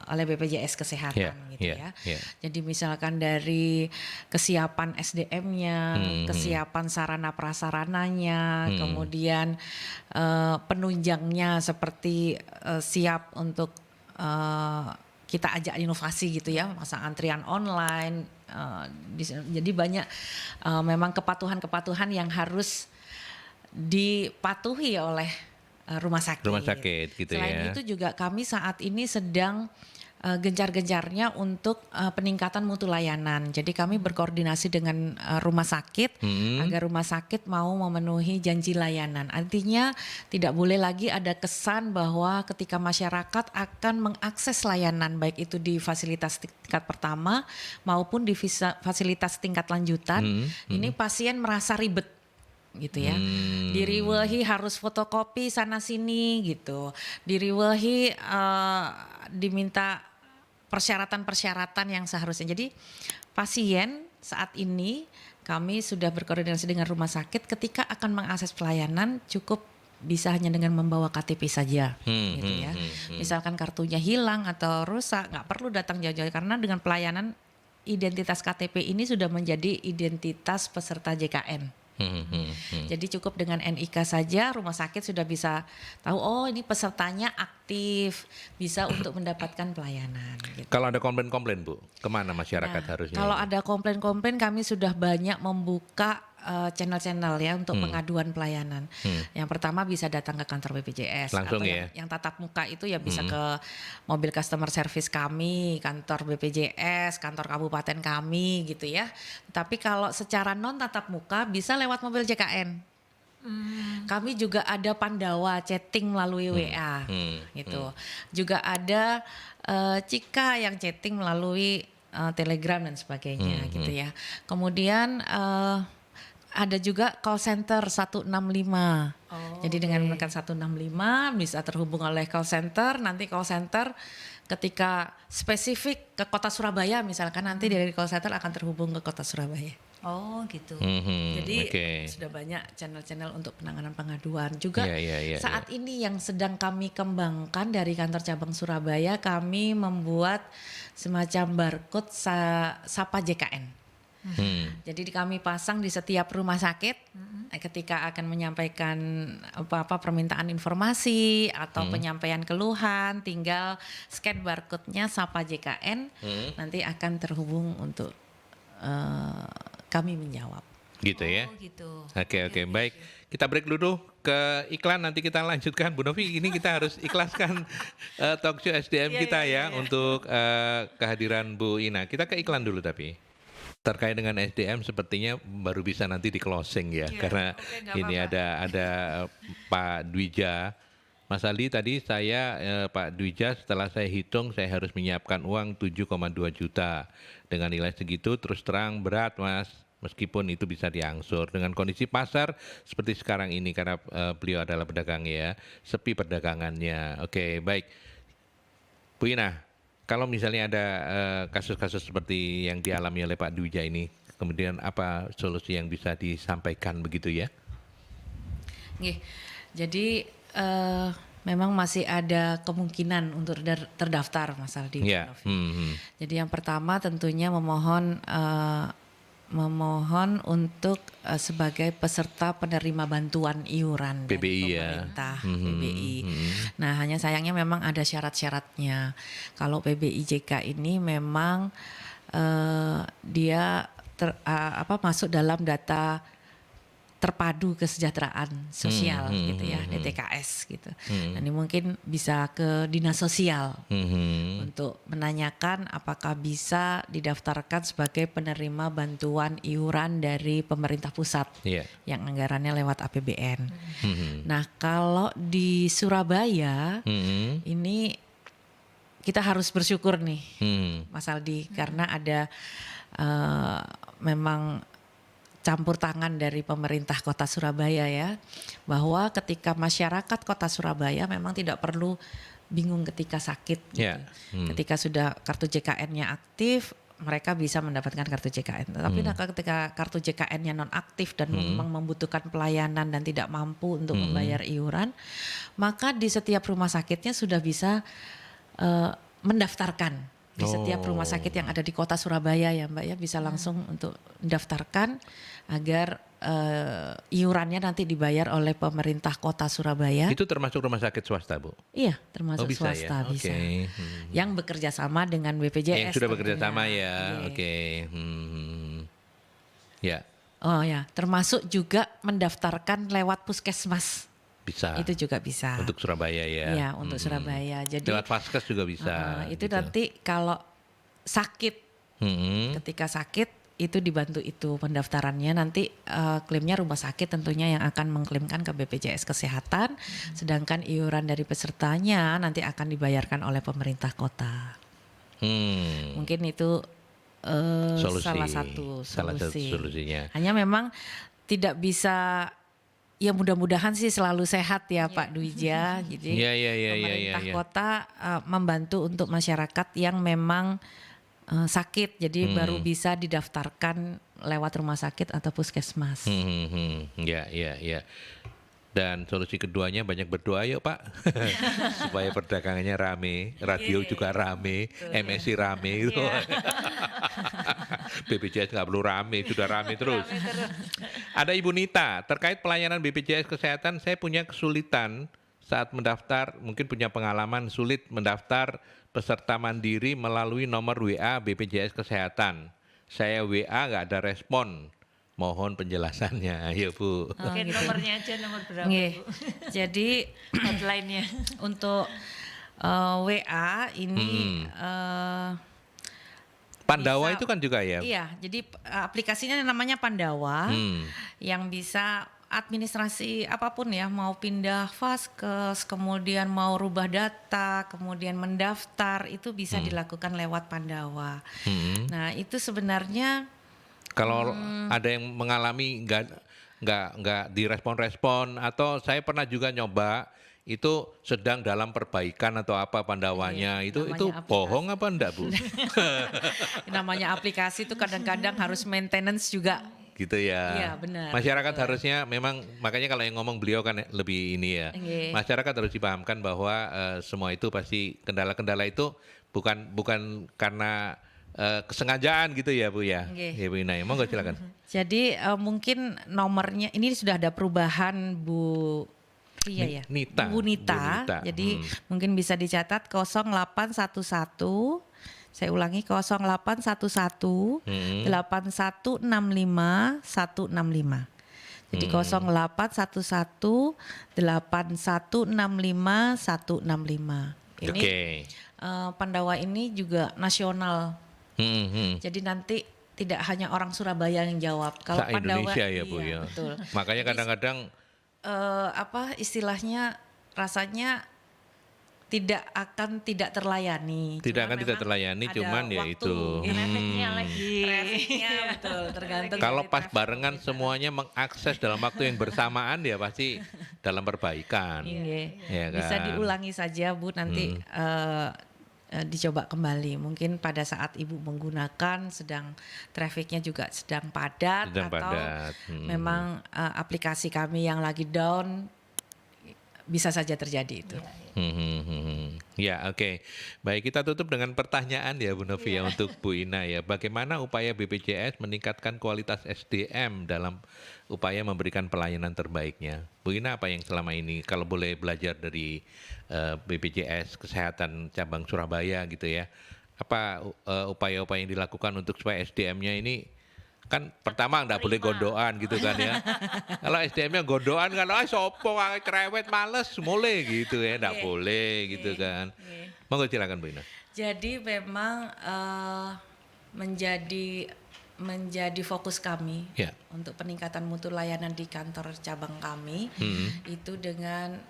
oleh BPJS Kesehatan gitu ya. Jadi misalkan dari kesiapan SDM-nya, kesiapan sarana prasarananya, kemudian penunjangnya seperti siap untuk kita ajak inovasi gitu ya, masa antrian online. Jadi banyak memang kepatuhan-kepatuhan yang harus dipatuhi oleh rumah sakit. Rumah sakit gitu ya. Selain itu juga kami saat ini sedang gencar-gencarnya untuk peningkatan mutu layanan. Jadi kami berkoordinasi dengan rumah sakit agar rumah sakit mau memenuhi janji layanan. Artinya tidak boleh lagi ada kesan bahwa ketika masyarakat akan mengakses layanan baik itu di fasilitas tingkat pertama maupun di fasilitas tingkat lanjutan, ini pasien merasa ribet gitu ya. Diriwehi harus fotokopi sana sini gitu. Diriwehi diminta persyaratan-persyaratan yang seharusnya. Jadi pasien saat ini kami sudah berkoordinasi dengan rumah sakit ketika akan mengakses pelayanan cukup bisa hanya dengan membawa KTP saja gitu ya. Misalkan kartunya hilang atau rusak, nggak perlu datang jauh-jauh karena dengan pelayanan identitas KTP ini sudah menjadi identitas peserta JKN. Jadi cukup dengan NIK saja rumah sakit sudah bisa tahu oh ini pesertanya aktif, bisa untuk mendapatkan pelayanan. Gitu. Kalau ada komplain-komplain Bu, kemana masyarakat harusnya? Kalau ada komplain-komplain kami sudah banyak membuka channel-channel ya untuk pengaduan pelayanan. Yang pertama bisa datang ke kantor BPJS. Langsung atau ya? yang tatap muka itu ya bisa ke mobil customer service kami, kantor BPJS, kantor kabupaten kami gitu ya. Tapi kalau secara non tatap muka bisa lewat mobil JKN. Kami juga ada Pandawa chatting melalui WA gitu. Juga ada Cika yang chatting melalui Telegram dan sebagainya gitu ya. Kemudian ada juga call center 165. Jadi dengan menekan 165 bisa terhubung oleh call center. Nanti call center ketika spesifik ke kota Surabaya misalkan nanti dari call center akan terhubung ke kota Surabaya. Oh gitu. Jadi sudah banyak channel-channel untuk penanganan pengaduan. Juga saat ini yang sedang kami kembangkan dari kantor cabang Surabaya, kami membuat semacam barcode Sapa JKN. Jadi kami pasang di setiap rumah sakit ketika akan menyampaikan apa permintaan informasi atau penyampaian keluhan, tinggal scan barcode-nya Sapa JKN, nanti akan terhubung untuk kami menjawab. Gitu ya. Oh gitu. Oke, baik. Kita break dulu ke iklan, nanti kita lanjutkan. Bu Novi, ini kita harus ikhlaskan talk show SDM kita ya untuk kehadiran Bu Ina. Kita ke iklan dulu tapi. Terkait dengan SDM sepertinya baru bisa nanti di closing ya, karena ini ada Pak Dwija. Mas Aldi tadi saya Pak Dwija setelah saya hitung saya harus menyiapkan uang 7,2 juta. Dengan nilai segitu terus terang berat Mas, meskipun itu bisa diangsur dengan kondisi pasar seperti sekarang ini karena beliau adalah pedagang ya, sepi perdagangannya. Oke, baik. Bu Ina, kalau misalnya ada kasus-kasus seperti yang dialami oleh Pak Dwija ini, kemudian apa solusi yang bisa disampaikan begitu ya? Jadi memang masih ada kemungkinan untuk terdaftar Mas Aldi. Jadi yang pertama tentunya memohon untuk sebagai peserta penerima bantuan iuran PBI dari pemerintah PBI. Nah hanya sayangnya memang ada syarat-syaratnya. Kalau PBI JK ini memang dia masuk dalam data terpadu kesejahteraan sosial gitu ya, DTKS gitu. Dan ini mungkin bisa ke dinas sosial untuk menanyakan apakah bisa didaftarkan sebagai penerima bantuan iuran dari pemerintah pusat yang anggarannya lewat APBN. Nah kalau di Surabaya ini kita harus bersyukur nih Mas Aldi karena ada memang campur tangan dari pemerintah kota Surabaya ya, bahwa ketika masyarakat kota Surabaya memang tidak perlu bingung ketika sakit gitu. Ketika sudah kartu JKN-nya aktif, mereka bisa mendapatkan kartu JKN. Tapi ketika kartu JKN-nya non-aktif dan memang membutuhkan pelayanan dan tidak mampu untuk membayar iuran, maka di setiap rumah sakitnya sudah bisa mendaftarkan. Di setiap rumah sakit yang ada di kota Surabaya ya Mbak ya, bisa langsung untuk mendaftarkan agar iurannya nanti dibayar oleh pemerintah kota Surabaya. Itu termasuk rumah sakit swasta Bu? Iya termasuk bisa swasta ya? bisa. Yang bekerja sama dengan BPJS. Yang sudah bekerja sama ya, Ya. Oh ya, termasuk juga mendaftarkan lewat puskesmas. Bisa. Itu juga bisa. Untuk Surabaya ya. Iya, untuk Surabaya. Jadi lewat Vaskes juga bisa. Itu gitu. Nanti kalau sakit, ketika sakit itu dibantu itu pendaftarannya. Nanti klaimnya rumah sakit tentunya yang akan mengklaimkan ke BPJS Kesehatan. Sedangkan iuran dari pesertanya nanti akan dibayarkan oleh pemerintah kota. Mungkin itu salah satu solusinya. Hanya memang tidak bisa. Ya mudah-mudahan sih selalu sehat ya Pak Dwija. Jadi pemerintah kota membantu untuk masyarakat yang memang sakit. Jadi baru bisa didaftarkan lewat rumah sakit atau puskesmas. Ya. Dan solusi keduanya banyak berdoa yuk Pak. Supaya perdagangannya rame, radio juga rame, MSI rame gitu. BPJS nggak perlu rame, sudah rame terus. Ada Ibu Nita, terkait pelayanan BPJS Kesehatan, saya punya kesulitan saat mendaftar, mungkin punya pengalaman sulit mendaftar peserta mandiri melalui nomor WA BPJS Kesehatan. Saya WA nggak ada respon. Mohon penjelasannya, ayo Bu. Oke, gitu. Nomornya aja, nomor berapa Bu? Jadi hotline-nya untuk WA ini Pandawa itu kan juga ya? Iya, jadi aplikasinya namanya Pandawa yang bisa administrasi apapun ya, mau pindah vaskes, kemudian mau rubah data, kemudian mendaftar, itu bisa dilakukan lewat Pandawa. Nah itu sebenarnya Kalau ada yang mengalami nggak direspon-respon, atau saya pernah juga nyoba itu sedang dalam perbaikan atau apa Pandawanya, itu namanya bohong apa enggak Bu? namanya aplikasi itu kadang-kadang harus maintenance juga. Gitu ya. Iya, benar. Masyarakat harusnya memang, makanya kalau yang ngomong beliau kan lebih ini ya. Iya. Masyarakat harus dipahamkan bahwa semua itu pasti kendala-kendala itu bukan karena kesengajaan gitu ya Bu ya. Iya. Ya Bu Ina, monggo silakan. Jadi mungkin nomornya ini sudah ada perubahan Bu Ria ya. Nita. Bu Nita. Bu Nita. Jadi mungkin bisa dicatat 0811, saya ulangi 0811 8165 165. Jadi 0811 8165 165. Ini Oke. Pandawa ini juga nasional. Jadi nanti tidak hanya orang Surabaya yang jawab. Kalau Pandawa Indonesia ya Bu iya, ya. betul. Makanya kadang-kadang Apa istilahnya, rasanya tidak terlayani. tidak Cuman akan tidak memang terlayani, ada cuman ya waktu. itu. Trafficnya lagi. Trafficnya betul, tergantung. Kalau dari pas traffic. barengan semuanya mengakses dalam waktu yang bersamaan, ya pasti dalam perbaikan. Iya. Ya Bisa kan? diulangi saja Bu, nanti dicoba kembali. Mungkin pada saat Ibu menggunakan sedang trafficnya juga sedang padat, Sedang atau padat. memang aplikasi kami yang lagi down, bisa saja terjadi itu. Ya, oke. Baik, kita tutup dengan pertanyaan ya Bu Novi ya, untuk Bu Ina ya. Bagaimana upaya BPJS meningkatkan kualitas SDM dalam upaya memberikan pelayanan terbaiknya? Bu Ina, apa yang selama ini kalau boleh belajar dari BPJS Kesehatan Cabang Surabaya gitu ya, apa upaya-upaya yang dilakukan untuk supaya SDM-nya ini, kan pertama nggak boleh gondoan gitu kan ya. Kalau SDM-nya gondoan kan, sopo cerewet males mulai gitu ya, nggak boleh gitu kan. Monggo silakan Bu Ina. Jadi memang menjadi fokus kami Ya. untuk peningkatan mutu layanan di kantor cabang kami itu dengan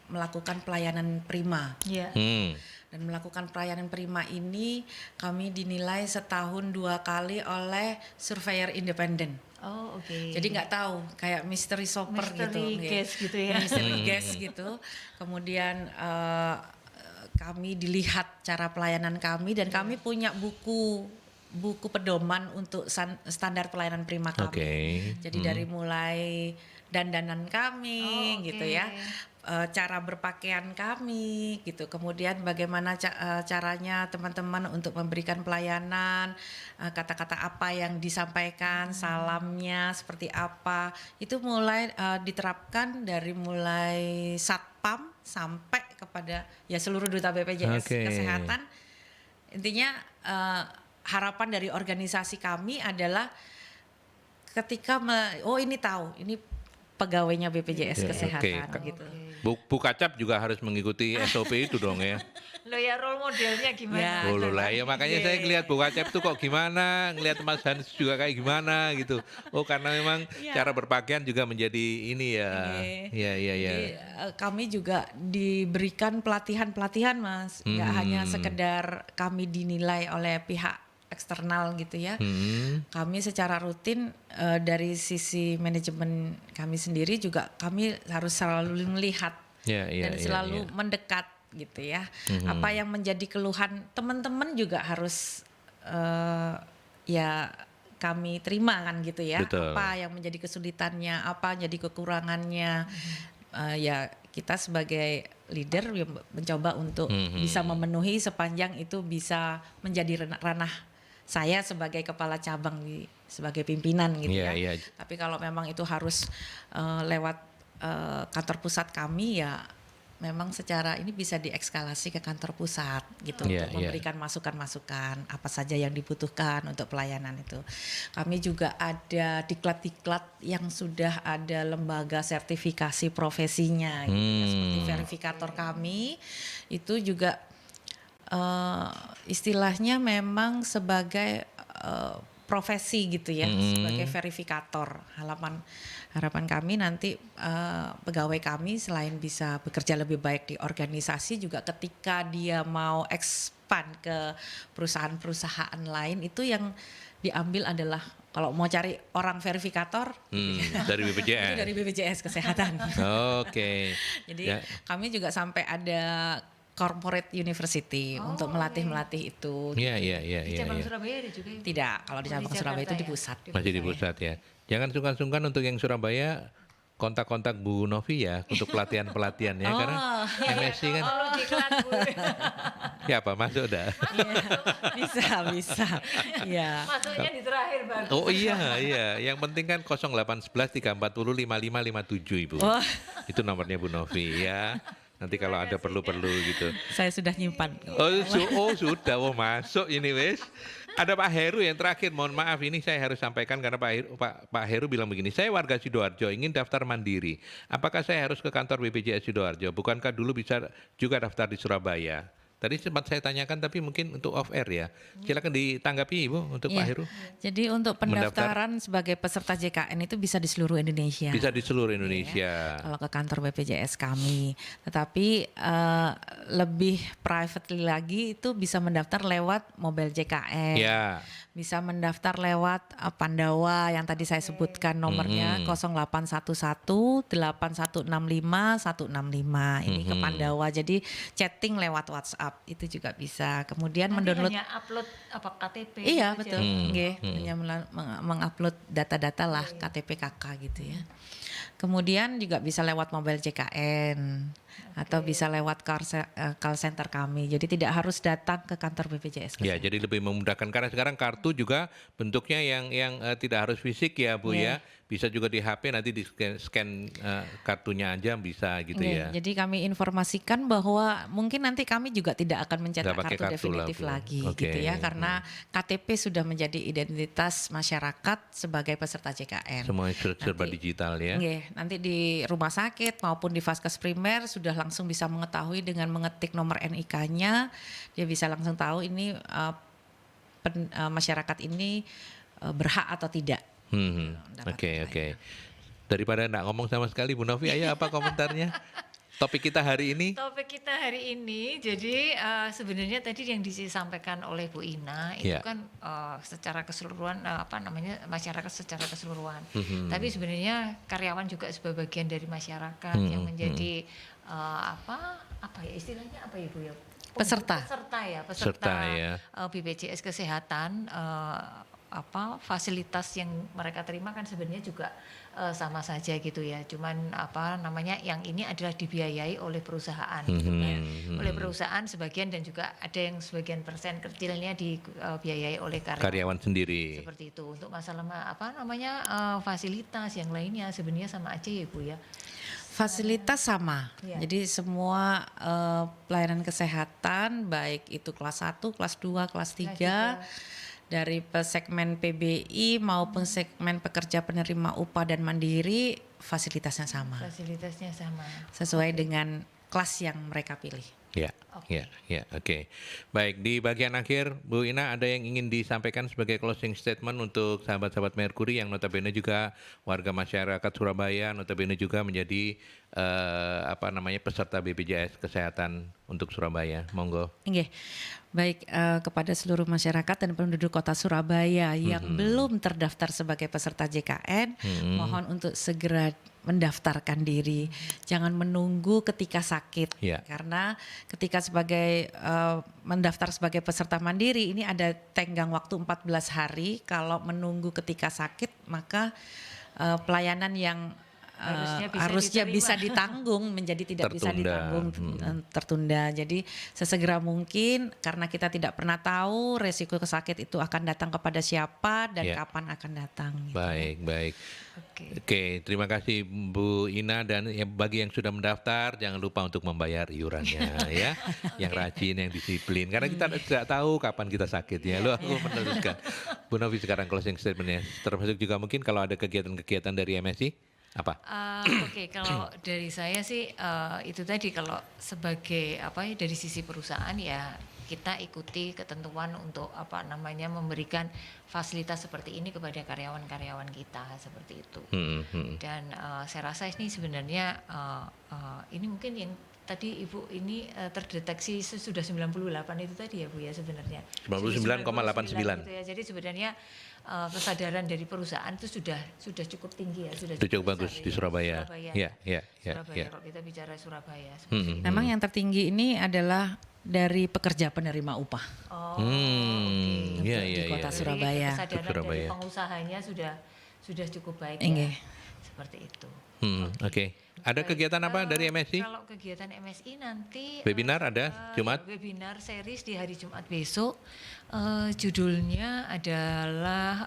melakukan pelayanan prima. Iya. Dan melakukan pelayanan prima ini kami dinilai setahun 2 kali oleh surveyor independen. Oh, oke. Jadi nggak tahu, kayak mystery shopper Mystery gitu, guest gitu ya. Mystery guest gitu. Kemudian kami dilihat cara pelayanan kami, dan kami punya buku pedoman untuk standar pelayanan prima kami. Oke. Jadi dari mulai dandanan kami gitu ya, cara berpakaian kami gitu, kemudian bagaimana caranya teman-teman untuk memberikan pelayanan, kata-kata apa yang disampaikan, salamnya seperti apa, itu mulai diterapkan dari mulai satpam sampai kepada ya seluruh duta BPJS Kesehatan. Intinya harapan dari organisasi kami adalah ketika ini tahu ini pegawainya BPJS Kesehatan gitu. Bu Kacap juga harus mengikuti SOP itu dong ya. Lo ya role modelnya gimana? Ya. Oh lah ya, makanya saya ngelihat Bu Kacap tuh kok gimana, ngelihat Mas Hans juga kayak gimana gitu. Oh karena memang cara berpakaian juga menjadi ini ya. Iya. Jadi, kami juga diberikan pelatihan Mas, nggak hanya sekedar kami dinilai oleh pihak eksternal gitu ya. Kami secara rutin dari sisi manajemen kami sendiri juga kami harus selalu melihat dan selalu mendekat gitu ya. Apa yang menjadi keluhan teman-teman juga harus ya kami terima kan gitu ya. Betul. Apa yang menjadi kesulitannya, apa jadi kekurangannya. Ya kita sebagai leader mencoba untuk bisa memenuhi sepanjang itu bisa menjadi ranah saya sebagai kepala cabang, sebagai pimpinan gitu ya. Tapi kalau memang itu harus lewat kantor pusat kami, ya memang secara ini bisa diekskalasi ke kantor pusat gitu untuk memberikan masukan-masukan apa saja yang dibutuhkan untuk pelayanan itu. Kami juga ada diklat-diklat yang sudah ada lembaga sertifikasi profesinya gitu ya, seperti verifikator kami itu juga istilahnya memang sebagai profesi gitu ya, sebagai verifikator. Harapan kami nanti pegawai kami selain bisa bekerja lebih baik di organisasi, juga ketika dia mau expand ke perusahaan-perusahaan lain, itu yang diambil adalah kalau mau cari orang verifikator dari BPJS. itu dari BPJS Kesehatan. Oke. Jadi kami juga sampai ada corporate university untuk melatih itu. Iya. Di cabang Surabaya ada juga. Tidak, kalau di cabang Surabaya itu di pusat. Masih di pusat ya. Jangan sungkan-sungkan untuk yang Surabaya, kontak-kontak Bu Novi ya untuk pelatihan-pelatihan ya, karena MSc kan. Oh, diklat Bu. Ya apa, masuk dah. Bisa. Ya. Masuknya di terakhir bagus. Oh iya. Yang penting kan 0811 340 5557 Ibu. Oh. Itu nomornya Bu Novi ya. Nanti kalau ada perlu-perlu gitu. Saya sudah nyimpan. Sudah, masuk ini wes. Ada Pak Heru yang terakhir, mohon maaf ini saya harus sampaikan karena Pak Heru bilang begini, saya warga Sidoarjo ingin daftar mandiri. Apakah saya harus ke kantor BPJS Sidoarjo? Bukankah dulu bisa juga daftar di Surabaya? Tadi sempat saya tanyakan tapi mungkin untuk off air ya. Silakan ditanggapi Ibu untuk Pak Heru. Jadi untuk pendaftaran sebagai peserta JKN itu bisa di seluruh Indonesia. Bisa di seluruh Indonesia. Kalau ke kantor BPJS kami. Tetapi lebih privately lagi itu bisa mendaftar lewat mobile JKN. Ya. Bisa mendaftar lewat Pandawa yang tadi saya sebutkan nomornya 0811 8165 165. Ini ke Pandawa. Jadi chatting lewat WhatsApp itu juga bisa. Kemudian Nanti mendownload hanya upload KTP. Iya aja. betul. Hanya mengupload data-data lah KTP KK gitu ya. Kemudian juga bisa lewat mobile JKN atau bisa lewat call center kami. Jadi tidak harus datang ke kantor BPJS. Ya, jadi lebih memudahkan karena sekarang kartu juga bentuknya yang tidak harus fisik ya Bu ya. Bisa juga di HP nanti di scan kartunya aja bisa gitu ya. Jadi kami informasikan bahwa mungkin nanti kami juga tidak akan mencetak Nggak pakai kartu kartu definitif lah, Bu. lagi Oke. gitu ya, karena KTP sudah menjadi identitas masyarakat sebagai peserta JKN. Semua serba Nanti- digital ya. Nanti di rumah sakit maupun di Vaskes Primer sudah langsung bisa mengetahui dengan mengetik nomor NIK-nya, dia bisa langsung tahu ini masyarakat ini berhak atau tidak. Oke. Daripada nggak ngomong sama sekali Bu Novi, ayo apa komentarnya? Topik kita hari ini. Topik kita hari ini, jadi sebenarnya tadi yang disampaikan oleh Bu Ina itu kan secara keseluruhan masyarakat secara keseluruhan. Tapi sebenarnya karyawan juga sebagai bagian dari masyarakat yang menjadi apa ya istilahnya apa ya Bu ya? Peserta Peserta BPJS Kesehatan. Fasilitas yang mereka terima kan sebenarnya juga sama saja gitu ya. Cuman yang ini adalah dibiayai oleh perusahaan gitu kan. Oleh perusahaan sebagian dan juga ada yang sebagian persen kecilnya dibiayai oleh Karyawan sendiri. seperti itu. Untuk masalah fasilitas yang lainnya sebenarnya sama aja ya Bu ya. Fasilitas sama. Jadi semua pelayanan kesehatan baik itu kelas 1, kelas 2, kelas 3 dari segmen PBI maupun segmen pekerja penerima upah dan mandiri fasilitasnya sama. Fasilitasnya sama. Sesuai dengan kelas yang mereka pilih. Ya, oke. Baik, di bagian akhir Bu Ina ada yang ingin disampaikan sebagai closing statement untuk sahabat-sahabat Merkuri yang notabene juga warga masyarakat Surabaya, notabene juga menjadi peserta BPJS Kesehatan untuk Surabaya. Monggo. Nggih. Baik, kepada seluruh masyarakat dan penduduk kota Surabaya yang belum terdaftar sebagai peserta JKN, mohon untuk segera mendaftarkan diri. Jangan menunggu ketika sakit. Karena ketika sebagai mendaftar sebagai peserta mandiri ini ada tenggang waktu 14 hari. Kalau menunggu ketika sakit maka pelayanan yang harusnya bisa ditanggung menjadi tidak bisa ditanggung, tertunda. Jadi sesegera mungkin karena kita tidak pernah tahu resiko sakit itu akan datang kepada siapa dan kapan akan datang. Baik. Oke, terima kasih Bu Ina dan bagi yang sudah mendaftar jangan lupa untuk membayar iurannya ya. Yang rajin, yang disiplin karena kita tidak tahu kapan kita sakit ya. Aku meneruskan. Bu Novi sekarang closing statementnya. Termasuk juga mungkin kalau ada kegiatan-kegiatan dari MSI apa? Kalau dari saya sih itu tadi kalau sebagai dari sisi perusahaan ya kita ikuti ketentuan untuk memberikan fasilitas seperti ini kepada karyawan-karyawan kita seperti itu. Dan saya rasa ini sebenarnya ini mungkin yang tadi Ibu ini terdeteksi sudah 98 itu tadi ya Bu ya sebenarnya. 99,89. Gitu ya. Jadi sebenarnya kesadaran dari perusahaan itu sudah cukup tinggi ya, sudah cukup bagus di Surabaya. Surabaya. Ya. Kalau kita bicara Surabaya. Seperti itu. Memang yang tertinggi ini adalah dari pekerja penerima upah. Oke. Di kota Surabaya. Kesadaran Surabaya. dari pengusahanya sudah cukup baik Enggak. ya. Seperti itu. Oke. Ada kegiatan apa dari MSI? Kalau kegiatan MSI nanti Webinar ada Jumat? Webinar series di hari Jumat besok. Judulnya adalah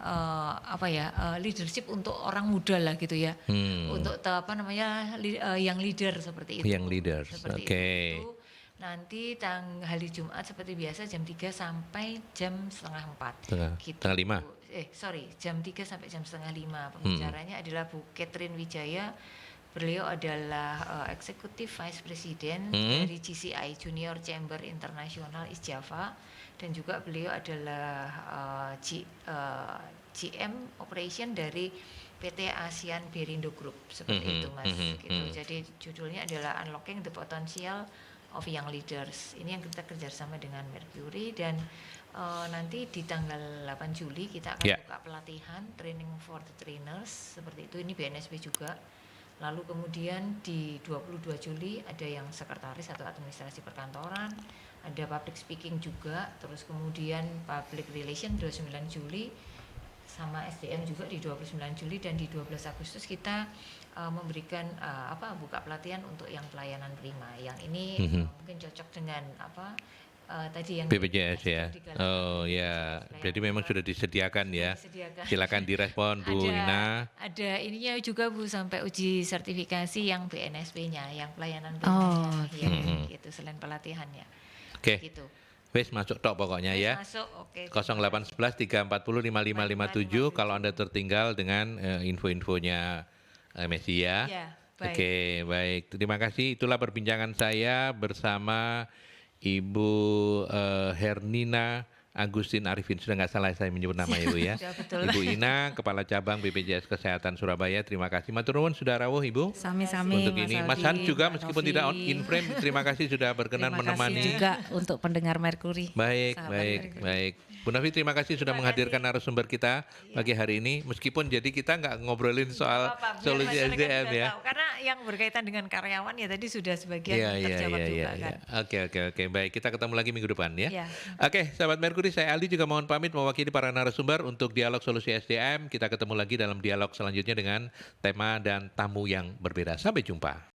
leadership untuk orang muda lah gitu ya. Untuk yang leader seperti itu. Yang leaders. Seperti Oke. itu. Nanti hari Jumat seperti biasa jam 3 sampai jam setengah 4. Setengah 5. Jam 3 sampai jam setengah 5. Pembicaranya adalah Bu Catherine Wijaya. Beliau adalah Executive Vice President dari GCI Junior Chamber International East Java, dan juga beliau adalah GM Operation dari PT ASEAN Berindo Group seperti itu Mas. Gitu. Jadi judulnya adalah Unlocking the Potential of Young Leaders. Ini yang kita kerjasama dengan Mercury, dan nanti di tanggal 8 Juli kita akan buka pelatihan training for the trainers seperti itu. Ini BNSP juga. Lalu kemudian di 22 Juli ada yang sekretaris atau administrasi perkantoran, ada public speaking juga, terus kemudian public relation 29 Juli, sama SDM juga di 29 Juli, dan di 12 Agustus kita memberikan buka pelatihan untuk yang pelayanan prima. Yang ini mungkin cocok dengan tadi yang BPJS ya. Oh ya, jadi memang sudah disediakan ya. Silakan direspon Bu Ina. Ada ininya juga Bu, sampai uji sertifikasi yang BNSP-nya, yang pelayanan gitu selain pelatihannya. Oke. Gitu. Wes masuk tok pokoknya ya. Masuk, oke. 0811 340 5557 kalau Anda tertinggal dengan info-infonya MSI ya. Ya, baik. Oke, baik. Terima kasih. Itulah perbincangan saya bersama Ibu Hernina Agustin Arifin, sudah nggak salah saya menyebut nama Ibu ya. Betul. Ibu Ina, Kepala Cabang BPJS Kesehatan Surabaya. Terima kasih. Matur nuwun sudah rawuh Ibu. Sami-sami Untuk ini, Mas Han juga meskipun tidak in frame, terima kasih sudah berkenan menemani. Terima kasih juga untuk pendengar Mercury. Baik, Sahabat baik, Mercury. baik. Bu Nafi, terima kasih sudah menghadirkan narasumber kita pagi hari ini. Meskipun jadi kita nggak ngobrolin soal solusi SDM ya. Karena yang berkaitan dengan karyawan ya tadi sudah sebagian terjawab juga kan. Oke. Baik, kita ketemu lagi minggu depan ya. Ya. Oke, sahabat Mercury, saya Aldi juga mohon pamit mewakili para narasumber untuk dialog solusi SDM. Kita ketemu lagi dalam dialog selanjutnya dengan tema dan tamu yang berbeda. Sampai jumpa.